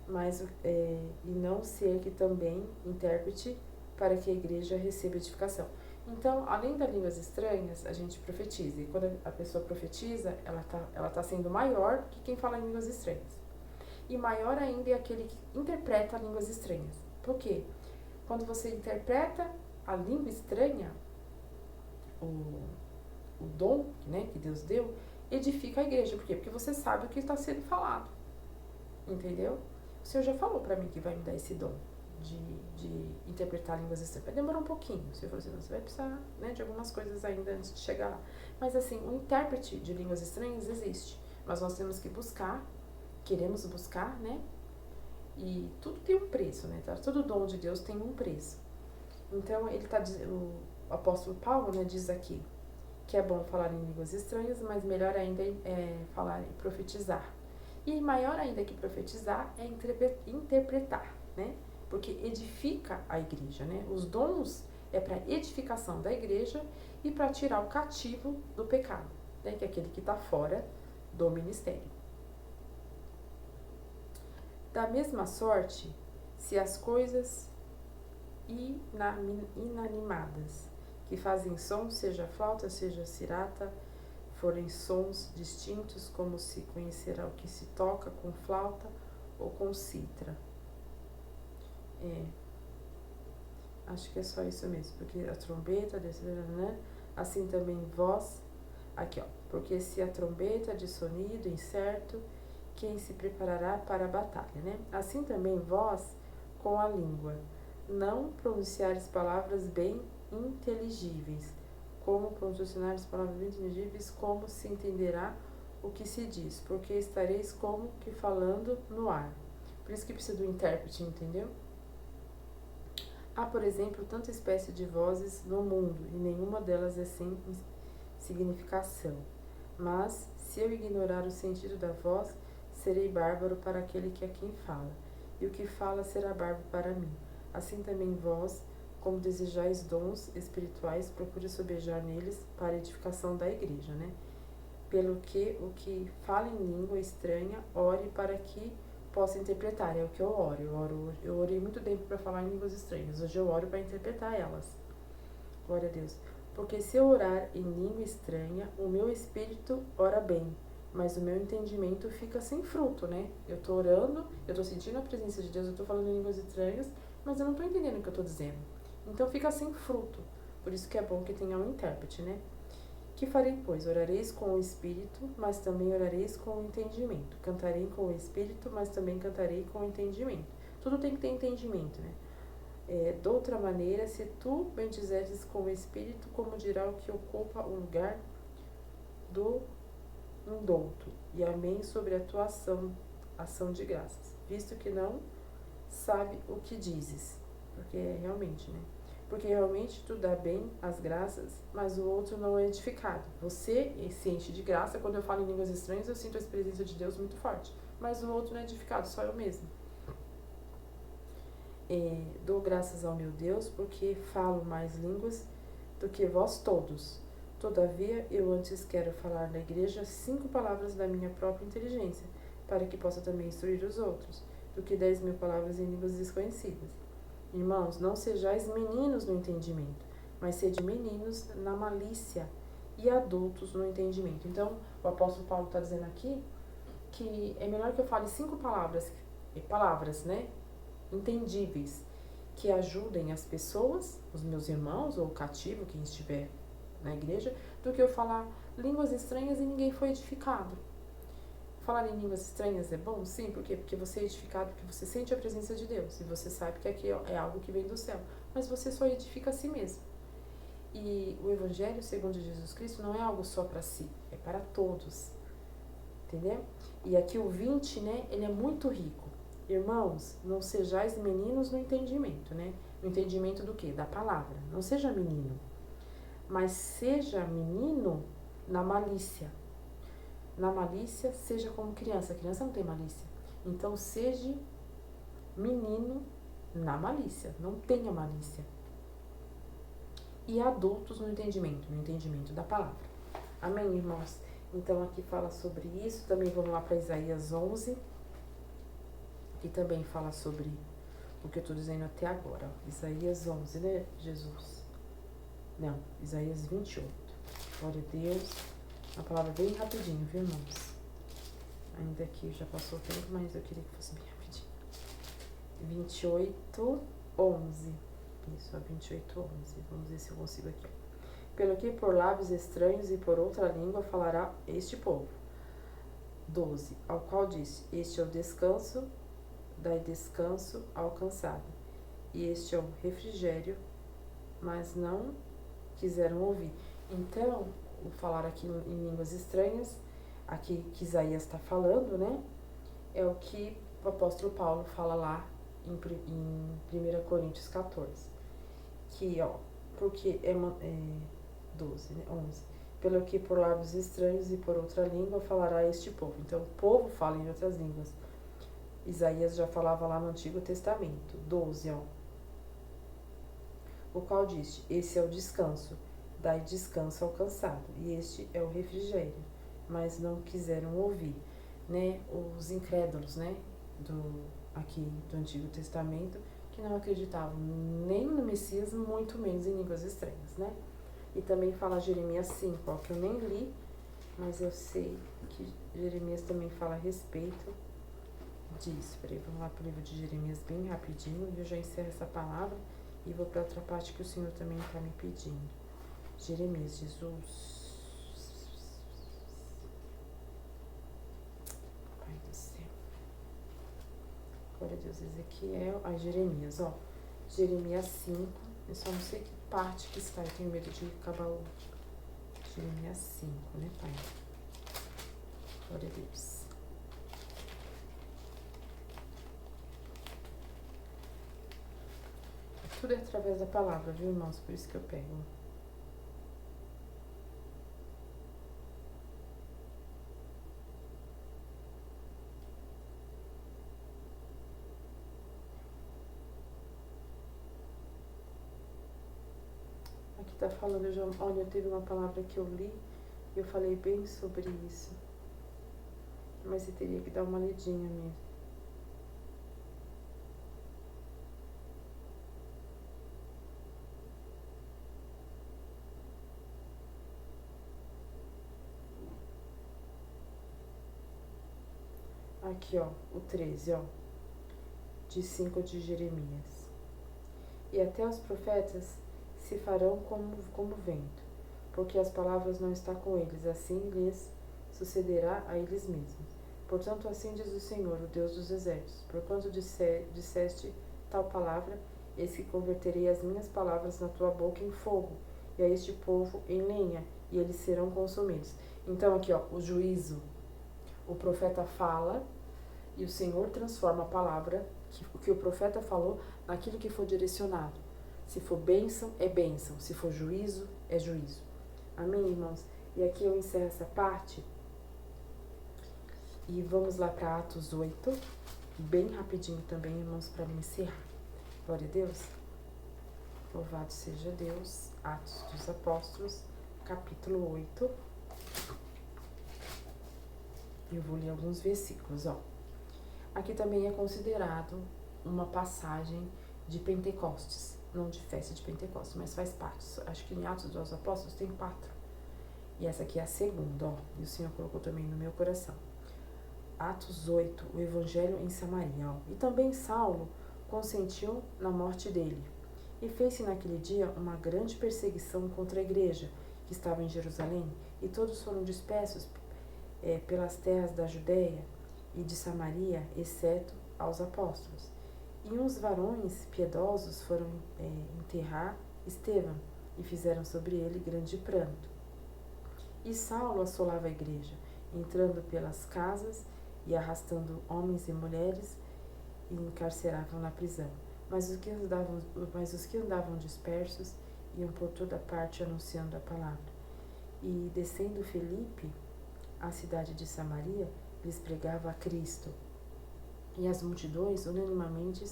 Mas, e não ser que também intérprete para que a igreja receba edificação. Então, além das línguas estranhas, a gente profetiza. E quando a pessoa profetiza, ela tá sendo maior que quem fala em línguas estranhas. E maior ainda é aquele que interpreta línguas estranhas. Por quê? Quando você interpreta a língua estranha, o dom, né, que Deus deu, edifica a igreja. Por quê? Porque você sabe o que está sendo falado. Entendeu? O Senhor já falou para mim que vai me dar esse dom de interpretar línguas estranhas. Vai demorar um pouquinho. O Senhor falou assim, você vai precisar, né, de algumas coisas ainda antes de chegar lá. Mas assim, o intérprete de línguas estranhas existe. Mas nós temos que buscar, queremos buscar, né? E tudo tem um preço, né? Todo dom de Deus tem um preço. Então, ele tá dizendo, o apóstolo Paulo, né, diz aqui que é bom falar em línguas estranhas, mas melhor ainda é falar e profetizar. E maior ainda que profetizar é interpretar, né? Porque edifica a igreja, né? Os dons é para edificação da igreja e para tirar o cativo do pecado, né? Que é aquele que está fora do ministério. Da mesma sorte, se as coisas inanimadas que fazem som, seja flauta, seja cirata, forem sons distintos, como se conhecerá o que se toca com flauta ou com citra. Acho que é só isso mesmo, porque a trombeta, assim também vós, aqui ó, porque se a trombeta de sonido incerto, quem se preparará para a batalha, né? Assim também vós, com a língua, não pronunciares palavras bem inteligíveis, como pronunciares palavras bem inteligíveis, como se entenderá o que se diz, porque estareis como que falando no ar. Por isso que precisa do intérprete, entendeu? Há, por exemplo, tanta espécie de vozes no mundo, e nenhuma delas é sem significação. Mas, se eu ignorar o sentido da voz, serei bárbaro para aquele que a quem fala, e o que fala será bárbaro para mim. Assim também vós, como desejais dons espirituais, procure sobejar neles para a edificação da igreja, né? Pelo que o que fala em língua estranha, ore para que possa interpretar. É o que eu oro. Eu orei muito tempo para falar em línguas estranhas. Hoje eu oro para interpretar elas. Glória a Deus. Porque se eu orar em língua estranha, o meu espírito ora bem, mas o meu entendimento fica sem fruto, né? Eu tô orando, eu tô sentindo a presença de Deus, eu tô falando em línguas estranhas, mas eu não tô entendendo o que eu tô dizendo. Então fica sem fruto. Por isso que é bom que tenha um intérprete, né? Que farei, pois? Orareis com o espírito, mas também orareis com o entendimento. Cantarei com o espírito, mas também cantarei com o entendimento. Tudo tem que ter entendimento, né? De outra maneira, se tu bendizeres com o espírito, como dirá o que ocupa o lugar do indulto, e amém sobre a tua ação de graças, visto que não sabe o que dizes, porque realmente, né? Porque realmente tu dá bem as graças, mas o outro não é edificado. Você se enche de graça, quando eu falo em línguas estranhas, eu sinto a presença de Deus muito forte, mas o outro não é edificado, só eu mesmo. Dou graças ao meu Deus, porque falo mais línguas do que vós todos. Todavia, eu antes quero falar na igreja 5 palavras da minha própria inteligência, para que possa também instruir os outros, do que 10.000 palavras em línguas desconhecidas. Irmãos, não sejais meninos no entendimento, mas sede meninos na malícia e adultos no entendimento. Então, o apóstolo Paulo está dizendo aqui que é melhor que eu fale 5 palavras, né, entendíveis, que ajudem as pessoas, os meus irmãos ou o cativo, quem estiver na igreja, do que eu falar línguas estranhas e ninguém foi edificado. Falar em línguas estranhas é bom? Sim, por quê? Porque você é edificado, porque você sente a presença de Deus e você sabe que aquilo é algo que vem do céu, mas você só edifica a si mesmo. E o Evangelho, segundo Jesus Cristo, não é algo só para si, é para todos, entendeu? E aqui o 20, né, ele é muito rico. Irmãos, não sejais meninos no entendimento, né? No entendimento do quê? Da palavra. Não seja menino, mas seja menino na malícia. Na malícia, seja como criança. A criança não tem malícia. Então, seja menino na malícia. Não tenha malícia. e adultos no entendimento da palavra. Amém, irmãos? Então aqui fala sobre isso. Também vamos lá para Isaías 11, que também fala sobre o que eu estou dizendo até agora. Ó. Isaías 11, né, Jesus? Não, Isaías 28. Glória a Deus. Uma palavra bem rapidinho, viu, irmãos? Ainda que já passou o tempo, mas eu queria que fosse bem rapidinho. 28, 11. Isso, 28, 11. Vamos ver se eu consigo aqui. Pelo que por lábios estranhos e por outra língua falará este povo. 12. Ao qual disse, este é o descanso, dai descanso ao cansado. E este é o refrigério, mas não quiseram ouvir. Então, o falar aqui em línguas estranhas, aqui que Isaías está falando, né? É o que o apóstolo Paulo fala lá em 1 Coríntios 14. Que, ó, porque 12, né? 11. Pelo que por lábios estranhos e por outra língua falará este povo. Então, o povo fala em outras línguas. Isaías já falava lá no Antigo Testamento. 12, ó. O qual disse, esse é o descanso, dai descanso ao cansado, e este é o refrigério. Mas não quiseram ouvir, né? Os incrédulos, né? Aqui do Antigo Testamento, que não acreditavam nem no Messias, muito menos em línguas estranhas, né? E também fala Jeremias 5, ó, que eu nem li, mas eu sei que Jeremias também fala a respeito disso. Peraí, vamos lá para o livro de Jeremias bem rapidinho, e eu já encerro essa palavra e vou para outra parte que o Senhor também está me pedindo. Jeremias, Jesus. Pai do céu. Glória a Deus, Ezequiel. Jeremias, ó. Jeremias 5. Eu só não sei que parte que está. Eu tenho medo de acabar o Jeremias 5, né, Pai? Glória a Deus. Tudo é através da palavra, viu, irmãos? Por isso que eu pego. Aqui tá falando, olha, teve uma palavra que eu li e eu falei bem sobre isso. Mas você teria que dar uma lidinha mesmo. Aqui, ó, o 13, ó, de 5 de Jeremias. E até os profetas se farão como vento, porque as palavras não estão com eles, assim lhes sucederá a eles mesmos. Portanto, assim diz o Senhor, o Deus dos exércitos, porquanto disseste tal palavra, eis que converterei as minhas palavras na tua boca em fogo, e a este povo em lenha, e eles serão consumidos. Então, aqui, ó, o juízo. O profeta fala e o Senhor transforma a palavra, o que o profeta falou, naquilo que for direcionado. Se for bênção, é bênção. Se for juízo, é juízo. Amém, irmãos? E aqui eu encerro essa parte. E vamos lá para Atos 8. Bem rapidinho também, irmãos, para me encerrar. Glória a Deus. Louvado seja Deus. Atos dos Apóstolos, capítulo 8. Eu vou ler alguns versículos, ó. Aqui também é considerado uma passagem de Pentecostes, não de festa de Pentecostes, mas faz parte. Acho que em Atos dos Apóstolos tem 4. E essa aqui é a segunda, ó. E o Senhor colocou também no meu coração. Atos 8, o Evangelho em Samaria, ó. E também Saulo consentiu na morte dele. E fez-se naquele dia uma grande perseguição contra a igreja que estava em Jerusalém, e todos foram dispersos pelas terras da Judéia e de Samaria, exceto aos apóstolos. E uns varões piedosos foram enterrar Estevão, e fizeram sobre ele grande pranto. E Saulo assolava a igreja, entrando pelas casas e arrastando homens e mulheres, e encarceravam na prisão. Mas os que andavam dispersos iam por toda parte anunciando a palavra. E descendo Felipe à cidade de Samaria, lhes pregava a Cristo. E as multidões unanimemente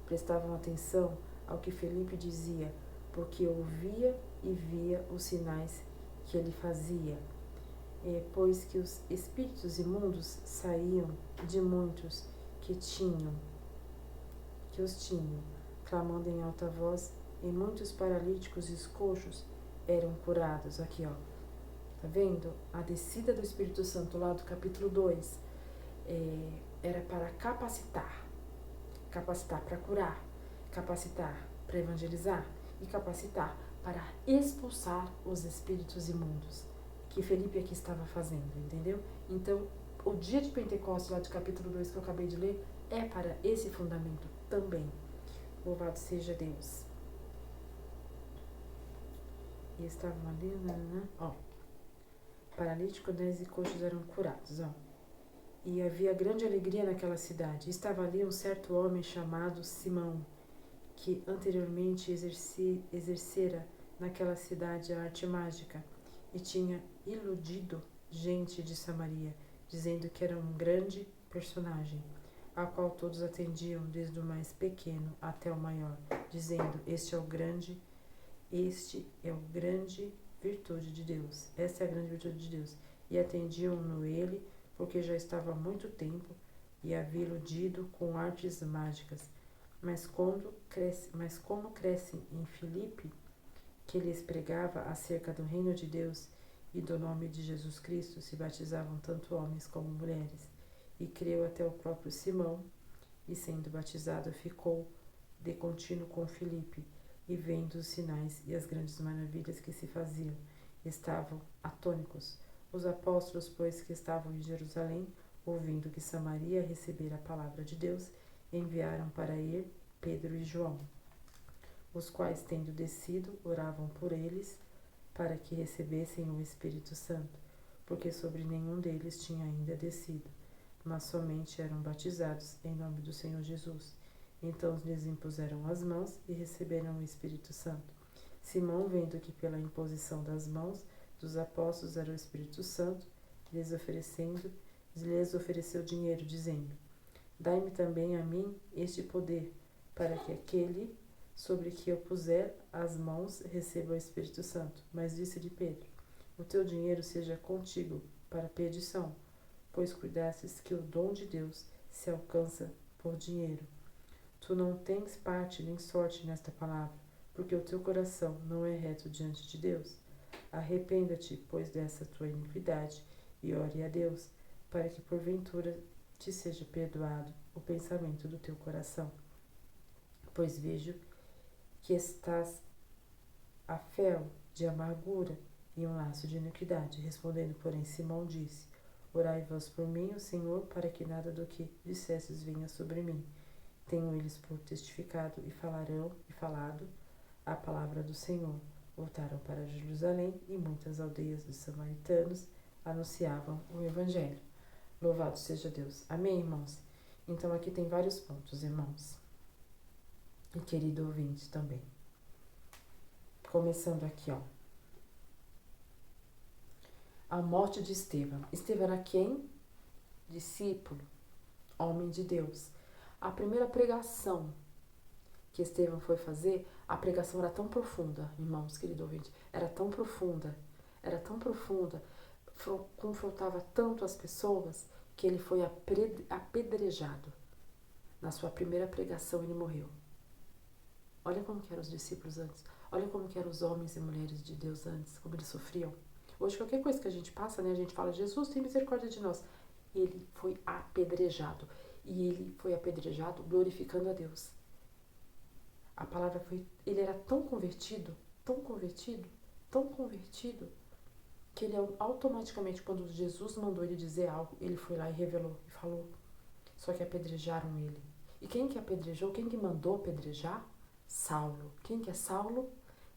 prestavam atenção ao que Felipe dizia, porque ouvia e via os sinais que ele fazia, pois que os espíritos imundos saíam de muitos que os tinham, clamando em alta voz, e muitos paralíticos e coxos eram curados. Aqui, ó, tá vendo? A descida do Espírito Santo lá do capítulo 2 era para capacitar para curar, capacitar para evangelizar e capacitar para expulsar os espíritos imundos, que Felipe aqui estava fazendo, entendeu? Então, o dia de Pentecostes, lá do capítulo 2 que eu acabei de ler, é para esse fundamento também. Louvado seja Deus. E estavam ali, ó, paralíticos, e coxos eram curados, ó. E havia grande alegria naquela cidade. Estava ali um certo homem chamado Simão, que anteriormente exercera naquela cidade a arte mágica e tinha iludido gente de Samaria, dizendo que era um grande personagem, ao qual todos atendiam, desde o mais pequeno até o maior, dizendo: este é o grande virtude de Deus. Essa é a grande virtude de Deus. E atendiam-no ele, porque já estava há muito tempo e havia iludido com artes mágicas. Mas como cresce em Filipe, que lhes pregava acerca do reino de Deus e do nome de Jesus Cristo, se batizavam tanto homens como mulheres. E creu até o próprio Simão, e sendo batizado ficou de contínuo com Filipe, e vendo os sinais e as grandes maravilhas que se faziam, estavam atônicos. Os apóstolos, pois, que estavam em Jerusalém, ouvindo que Samaria recebera a palavra de Deus, enviaram para ir Pedro e João, os quais, tendo descido, oravam por eles, para que recebessem o Espírito Santo, porque sobre nenhum deles tinha ainda descido, mas somente eram batizados em nome do Senhor Jesus. Então lhes impuseram as mãos e receberam o Espírito Santo. Simão, vendo que pela imposição das mãos dos apóstolos era o Espírito Santo, lhes ofereceu dinheiro, dizendo: dai-me também a mim este poder, para que aquele sobre que eu puser as mãos receba o Espírito Santo. Mas disse-lhe Pedro: o teu dinheiro seja contigo para perdição, pois cuidastes que o dom de Deus se alcança por dinheiro. Tu não tens parte nem sorte nesta palavra, porque o teu coração não é reto diante de Deus. Arrependa-te, pois, dessa tua iniquidade, e ore a Deus, para que porventura te seja perdoado o pensamento do teu coração. Pois vejo que estás a fel de amargura e um laço de iniquidade. Respondendo, porém, Simão disse: orai vós por mim, o Senhor, para que nada do que dissestes venha sobre mim. Tenho eles por testificado e falado a palavra do Senhor. Voltaram para Jerusalém e muitas aldeias dos samaritanos anunciavam o Evangelho. Louvado seja Deus. Amém, irmãos? Então aqui tem vários pontos, irmãos. E querido ouvinte também. Começando aqui, ó. A morte de Estevão. Estevão era quem? Discípulo, homem de Deus. A primeira pregação que Estevão foi fazer, a pregação era tão profunda, irmãos, querido ouvinte, era tão profunda, confrontava tanto as pessoas, que ele foi apedrejado. Na sua primeira pregação ele morreu. Olha como que eram os discípulos antes, olha como que eram os homens e mulheres de Deus antes, como eles sofriam. Hoje qualquer coisa que a gente passa, né, a gente fala: Jesus, tem misericórdia de nós. Ele foi apedrejado, e ele foi apedrejado glorificando a Deus. A palavra foi, ele era tão convertido, que ele automaticamente, quando Jesus mandou ele dizer algo, ele foi lá e revelou e falou. Só que apedrejaram ele. E quem que apedrejou? Quem que mandou apedrejar? Saulo. Quem que é Saulo?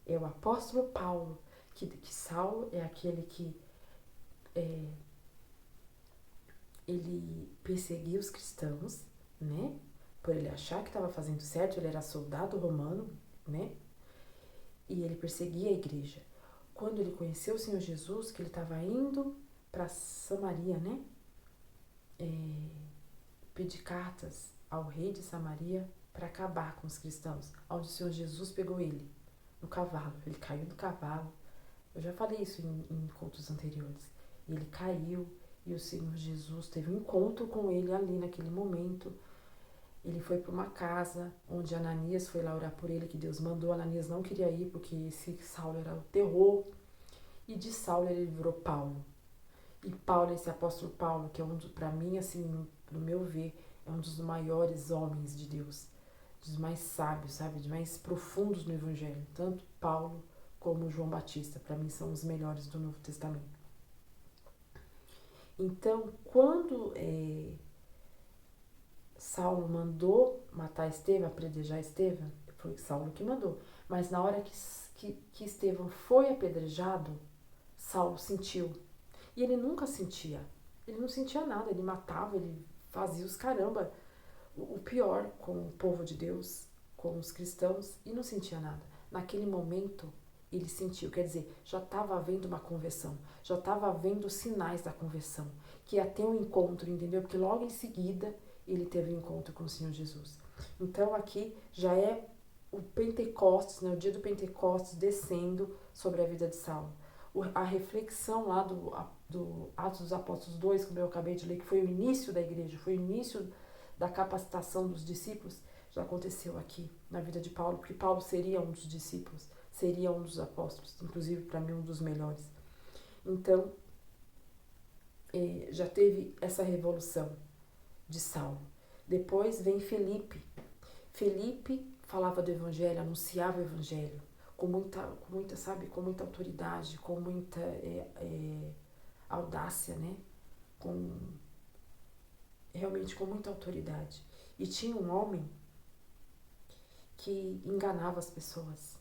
É o apóstolo Paulo. Que Saulo é aquele que ele perseguia os cristãos, né? Por ele achar que estava fazendo certo, ele era soldado romano, né? E ele perseguia a igreja. Quando ele conheceu o Senhor Jesus, que ele estava indo para Samaria, né? Pedir cartas ao rei de Samaria para acabar com os cristãos, onde o Senhor Jesus pegou ele. no cavalo. Ele caiu do cavalo. Eu já falei isso em cultos anteriores. Ele caiu e o Senhor Jesus teve um encontro com ele ali naquele momento. Ele foi para uma casa onde Ananias foi lá orar por ele, que Deus mandou. Ananias não queria ir porque esse Saulo era o terror. E de Saulo ele virou Paulo. E Paulo, esse apóstolo Paulo, que é para mim, assim, no meu ver, é um dos maiores homens de Deus, dos mais sábios, sabe, dos mais profundos no Evangelho. Tanto Paulo como João Batista, para mim, são os melhores do Novo Testamento. Então, quando Saulo mandou matar Estevão, apedrejar Estevão, foi Saulo que mandou, mas na hora que Estevão foi apedrejado, Saulo sentiu. E ele nunca sentia. Ele não sentia nada, ele matava, ele fazia os caramba. O pior com o povo de Deus, com os cristãos, e não sentia nada. Naquele momento, ele sentiu, quer dizer, já estava havendo uma conversão, já estava havendo sinais da conversão, que ia ter um encontro, entendeu? Porque logo em seguida, ele teve um encontro com o Senhor Jesus. Então aqui já é o Pentecostes, né, o dia do Pentecostes descendo sobre a vida de Saulo. A reflexão lá do Atos dos Apóstolos 2, como eu acabei de ler, que foi o início da igreja, foi o início da capacitação dos discípulos, já aconteceu aqui na vida de Paulo, porque Paulo seria um dos discípulos, seria um dos apóstolos, inclusive para mim um dos melhores. Então, já teve essa revolução de Saulo. Depois vem Felipe. Felipe falava do evangelho, anunciava o evangelho, com muita, sabe, com muita autoridade, com muita audácia, né? Realmente com muita autoridade. E tinha um homem que enganava as pessoas.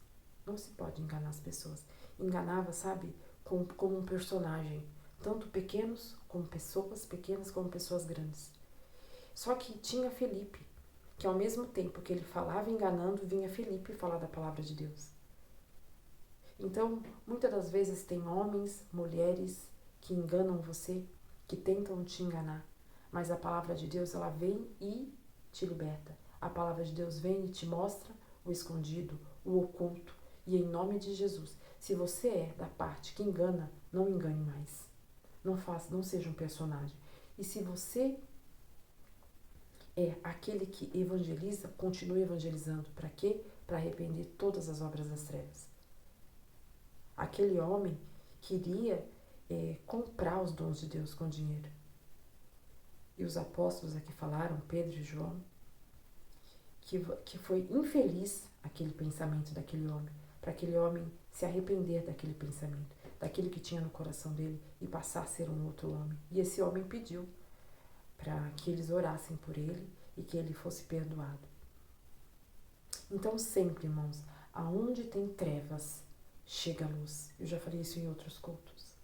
Não se pode enganar as pessoas. Enganava, sabe, como um personagem. Tanto pequenos como pessoas pequenas como pessoas grandes. Só que tinha Felipe, que ao mesmo tempo que ele falava enganando, vinha Felipe falar da palavra de Deus. Então, muitas das vezes tem homens, mulheres que enganam você, que tentam te enganar. Mas a palavra de Deus, ela vem e te liberta. A palavra de Deus vem e te mostra o escondido, o oculto. E em nome de Jesus, se você é da parte que engana, não engane mais. Não seja um personagem. E se você é aquele que evangeliza, continue evangelizando. Para quê? Para arrepender todas as obras das trevas. Aquele homem queria comprar os dons de Deus com dinheiro. E os apóstolos aqui falaram, Pedro e João, que foi infeliz aquele pensamento daquele homem, para aquele homem se arrepender daquele pensamento, daquilo que tinha no coração dele e passar a ser um outro homem. E esse homem pediu para que eles orassem por ele e que ele fosse perdoado. Então sempre, irmãos, aonde tem trevas, chega a luz. Eu já falei isso em outros cultos.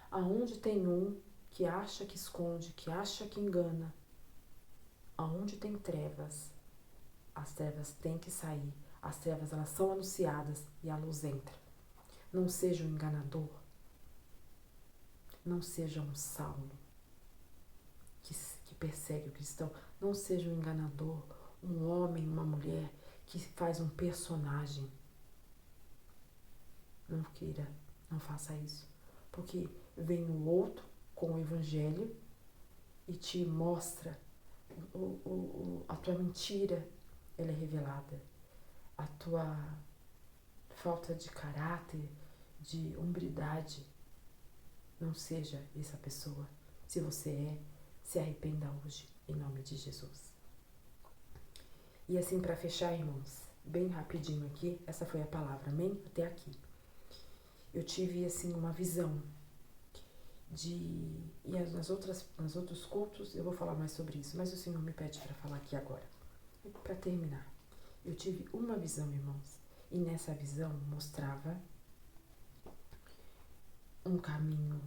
Aonde tem um que acha que esconde, que acha que engana, aonde tem trevas, as trevas têm que sair. As trevas, elas são anunciadas e a luz entra. Não seja um enganador. Não seja um Saulo que persegue o cristão. Não seja um enganador, um homem, uma mulher que faz um personagem. Não queira, não faça isso. Porque vem o outro com o evangelho e te mostra a tua mentira, ela é revelada. A tua falta de caráter, de hombridade. Não seja essa pessoa. Se você é, se arrependa hoje, em nome de Jesus. E assim, para fechar, irmãos, bem rapidinho aqui, essa foi a palavra, amém? Até aqui. Eu tive, assim, uma visão e nos outros cultos eu vou falar mais sobre isso, mas o Senhor me pede para falar aqui agora. Para terminar, eu tive uma visão, irmãos, e nessa visão mostrava um caminho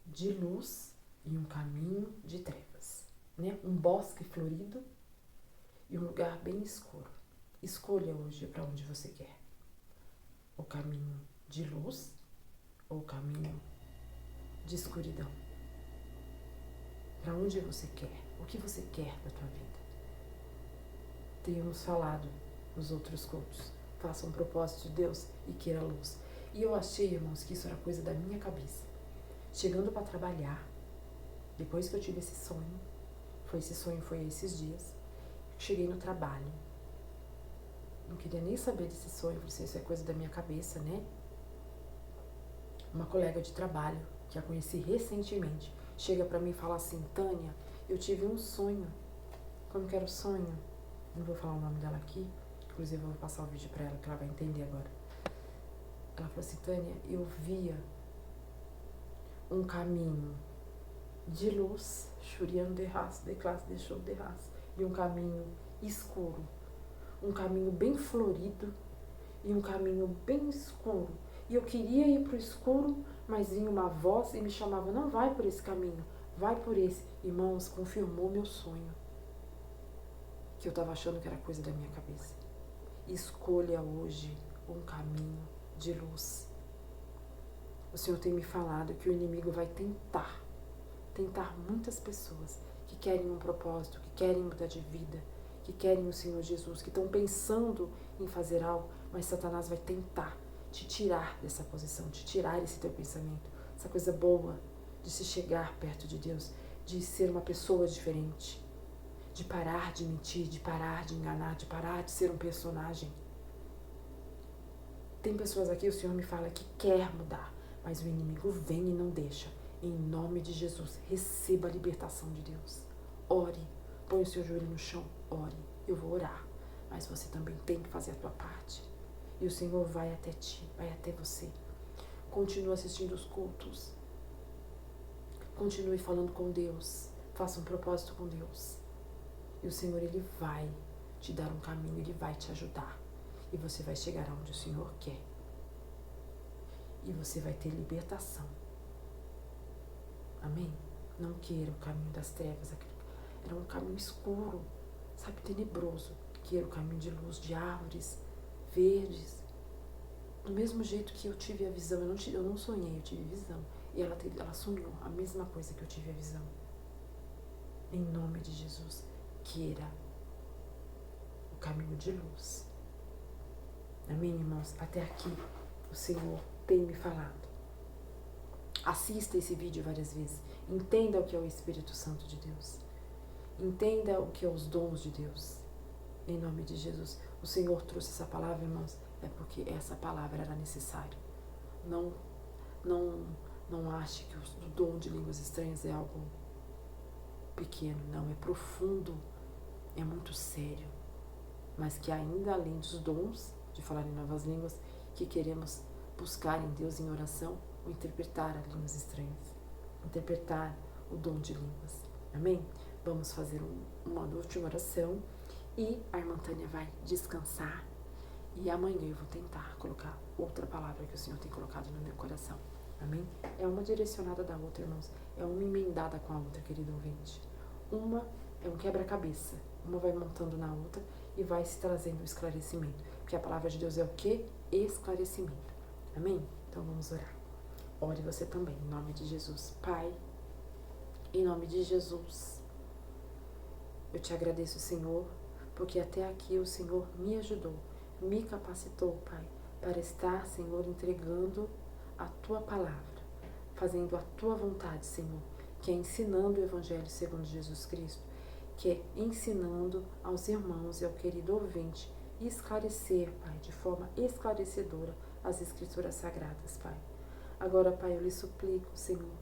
de luz e um caminho de trevas, né? Um bosque florido e um lugar bem escuro. Escolha hoje para onde você quer. O caminho de luz ou o caminho de escuridão. Para onde você quer? O que você quer da tua vida? Temos falado nos outros cultos faça um propósito de Deus e queira luz. E eu achei, irmãos, que isso era coisa da minha cabeça. Chegando para trabalhar, depois que eu tive esse sonho, foi esses dias, cheguei no trabalho. Não queria nem saber desse sonho, falei assim, isso é coisa da minha cabeça, né? Uma colega de trabalho, que a conheci recentemente, chega para mim e fala assim, Tânia, eu tive um sonho. Como que era o sonho? Não vou falar o nome dela aqui, inclusive eu vou passar o vídeo para ela, que ela vai entender agora. Ela falou assim, Tânia, eu via um caminho de luz, churiando de raça, de classe, deixou de raça, e um caminho escuro, um caminho bem florido e um caminho bem escuro. E eu queria ir para o escuro, mas vinha uma voz e me chamava, não vai por esse caminho, vai por esse. Irmãos, confirmou meu sonho, que eu estava achando que era coisa da minha cabeça. Escolha hoje um caminho de luz. O Senhor tem me falado que o inimigo vai tentar muitas pessoas que querem um propósito, que querem mudar de vida, que querem o Senhor Jesus, que estão pensando em fazer algo, mas Satanás vai tentar te tirar dessa posição, te tirar esse teu pensamento, essa coisa boa de se chegar perto de Deus, de ser uma pessoa diferente, de parar de mentir, de parar de enganar, de parar de ser um personagem. Tem pessoas aqui, o Senhor me fala, que quer mudar, mas o inimigo vem e não deixa. Em nome de Jesus, receba a libertação de Deus. Ore, põe o seu joelho no chão, ore. Eu vou orar, mas você também tem que fazer a tua parte. E o Senhor vai até ti, vai até você. Continue assistindo os cultos. Continue falando com Deus. Faça um propósito com Deus. E o Senhor, Ele vai te dar um caminho, Ele vai te ajudar. E você vai chegar aonde o Senhor quer. E você vai ter libertação. Amém? Não queira o caminho das trevas. Era um caminho escuro, sabe, tenebroso. Queira o caminho de luz, de árvores verdes. Do mesmo jeito que eu tive a visão, eu não sonhei, eu tive visão. E ela sonhou a mesma coisa que eu tive a visão. Em nome de Jesus, queira o caminho de luz. Amém, irmãos? Até aqui o Senhor tem me falado. Assista esse vídeo várias vezes. Entenda o que é o Espírito Santo de Deus. Entenda o que é os dons de Deus. Em nome de Jesus. O Senhor trouxe essa palavra, irmãos, é porque essa palavra era necessária. Não ache que o dom de línguas estranhas é algo pequeno. Não, é profundo. É muito sério. Mas que ainda além dos dons de falar em novas línguas, que queremos buscar em Deus em oração, ou interpretar as línguas estranhas, interpretar o dom de línguas. Amém? Vamos fazer uma última oração e a irmã Tânia vai descansar e amanhã eu vou tentar colocar outra palavra que o Senhor tem colocado no meu coração. Amém? É uma direcionada da outra, irmãos. É uma emendada com a outra, querido ouvinte. Uma é um quebra-cabeça. Uma vai montando na outra e vai se trazendo o esclarecimento. Porque a palavra de Deus é o quê? Esclarecimento. Amém? Então vamos orar. Ore você também, em nome de Jesus. Pai, em nome de Jesus, eu te agradeço, Senhor, porque até aqui o Senhor me ajudou, me capacitou, Pai, para estar, Senhor, entregando a Tua palavra, fazendo a Tua vontade, Senhor, que é ensinando o Evangelho segundo Jesus Cristo, que é ensinando aos irmãos e ao querido ouvinte esclarecer, Pai, de forma esclarecedora as Escrituras Sagradas, Pai. Agora, Pai, eu lhe suplico, Senhor,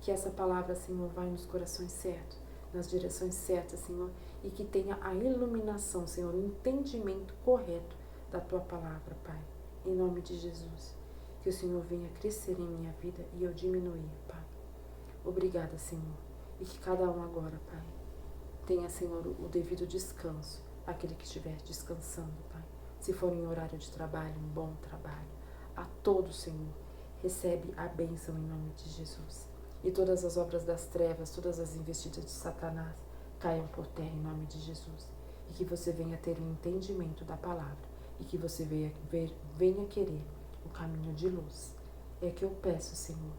que essa palavra, Senhor, vai nos corações certos, nas direções certas, Senhor, e que tenha a iluminação, Senhor, o entendimento correto da Tua palavra, Pai. Em nome de Jesus, que o Senhor venha crescer em minha vida e eu diminuir, Pai. Obrigada, Senhor, e que cada um agora, Pai, tenha, Senhor, o devido descanso, aquele que estiver descansando, Pai. Se for em horário de trabalho, um bom trabalho. A todos, Senhor, recebe a bênção em nome de Jesus. E todas as obras das trevas, todas as investidas de Satanás, caiam por terra em nome de Jesus. E que você venha ter um entendimento da palavra. E que você venha querer o caminho de luz. É que eu peço, Senhor,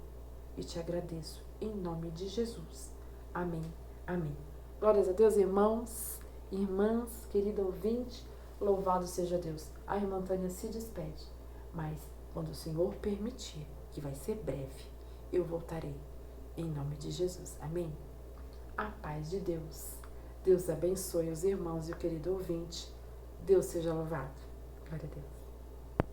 e te agradeço em nome de Jesus. Amém. Amém. Glórias a Deus, irmãos, irmãs, querido ouvinte. Louvado seja Deus. A irmã Tânia se despede, mas quando o Senhor permitir, que vai ser breve, eu voltarei. Em nome de Jesus. Amém? A paz de Deus. Deus abençoe os irmãos e o querido ouvinte. Deus seja louvado. Glória a Deus.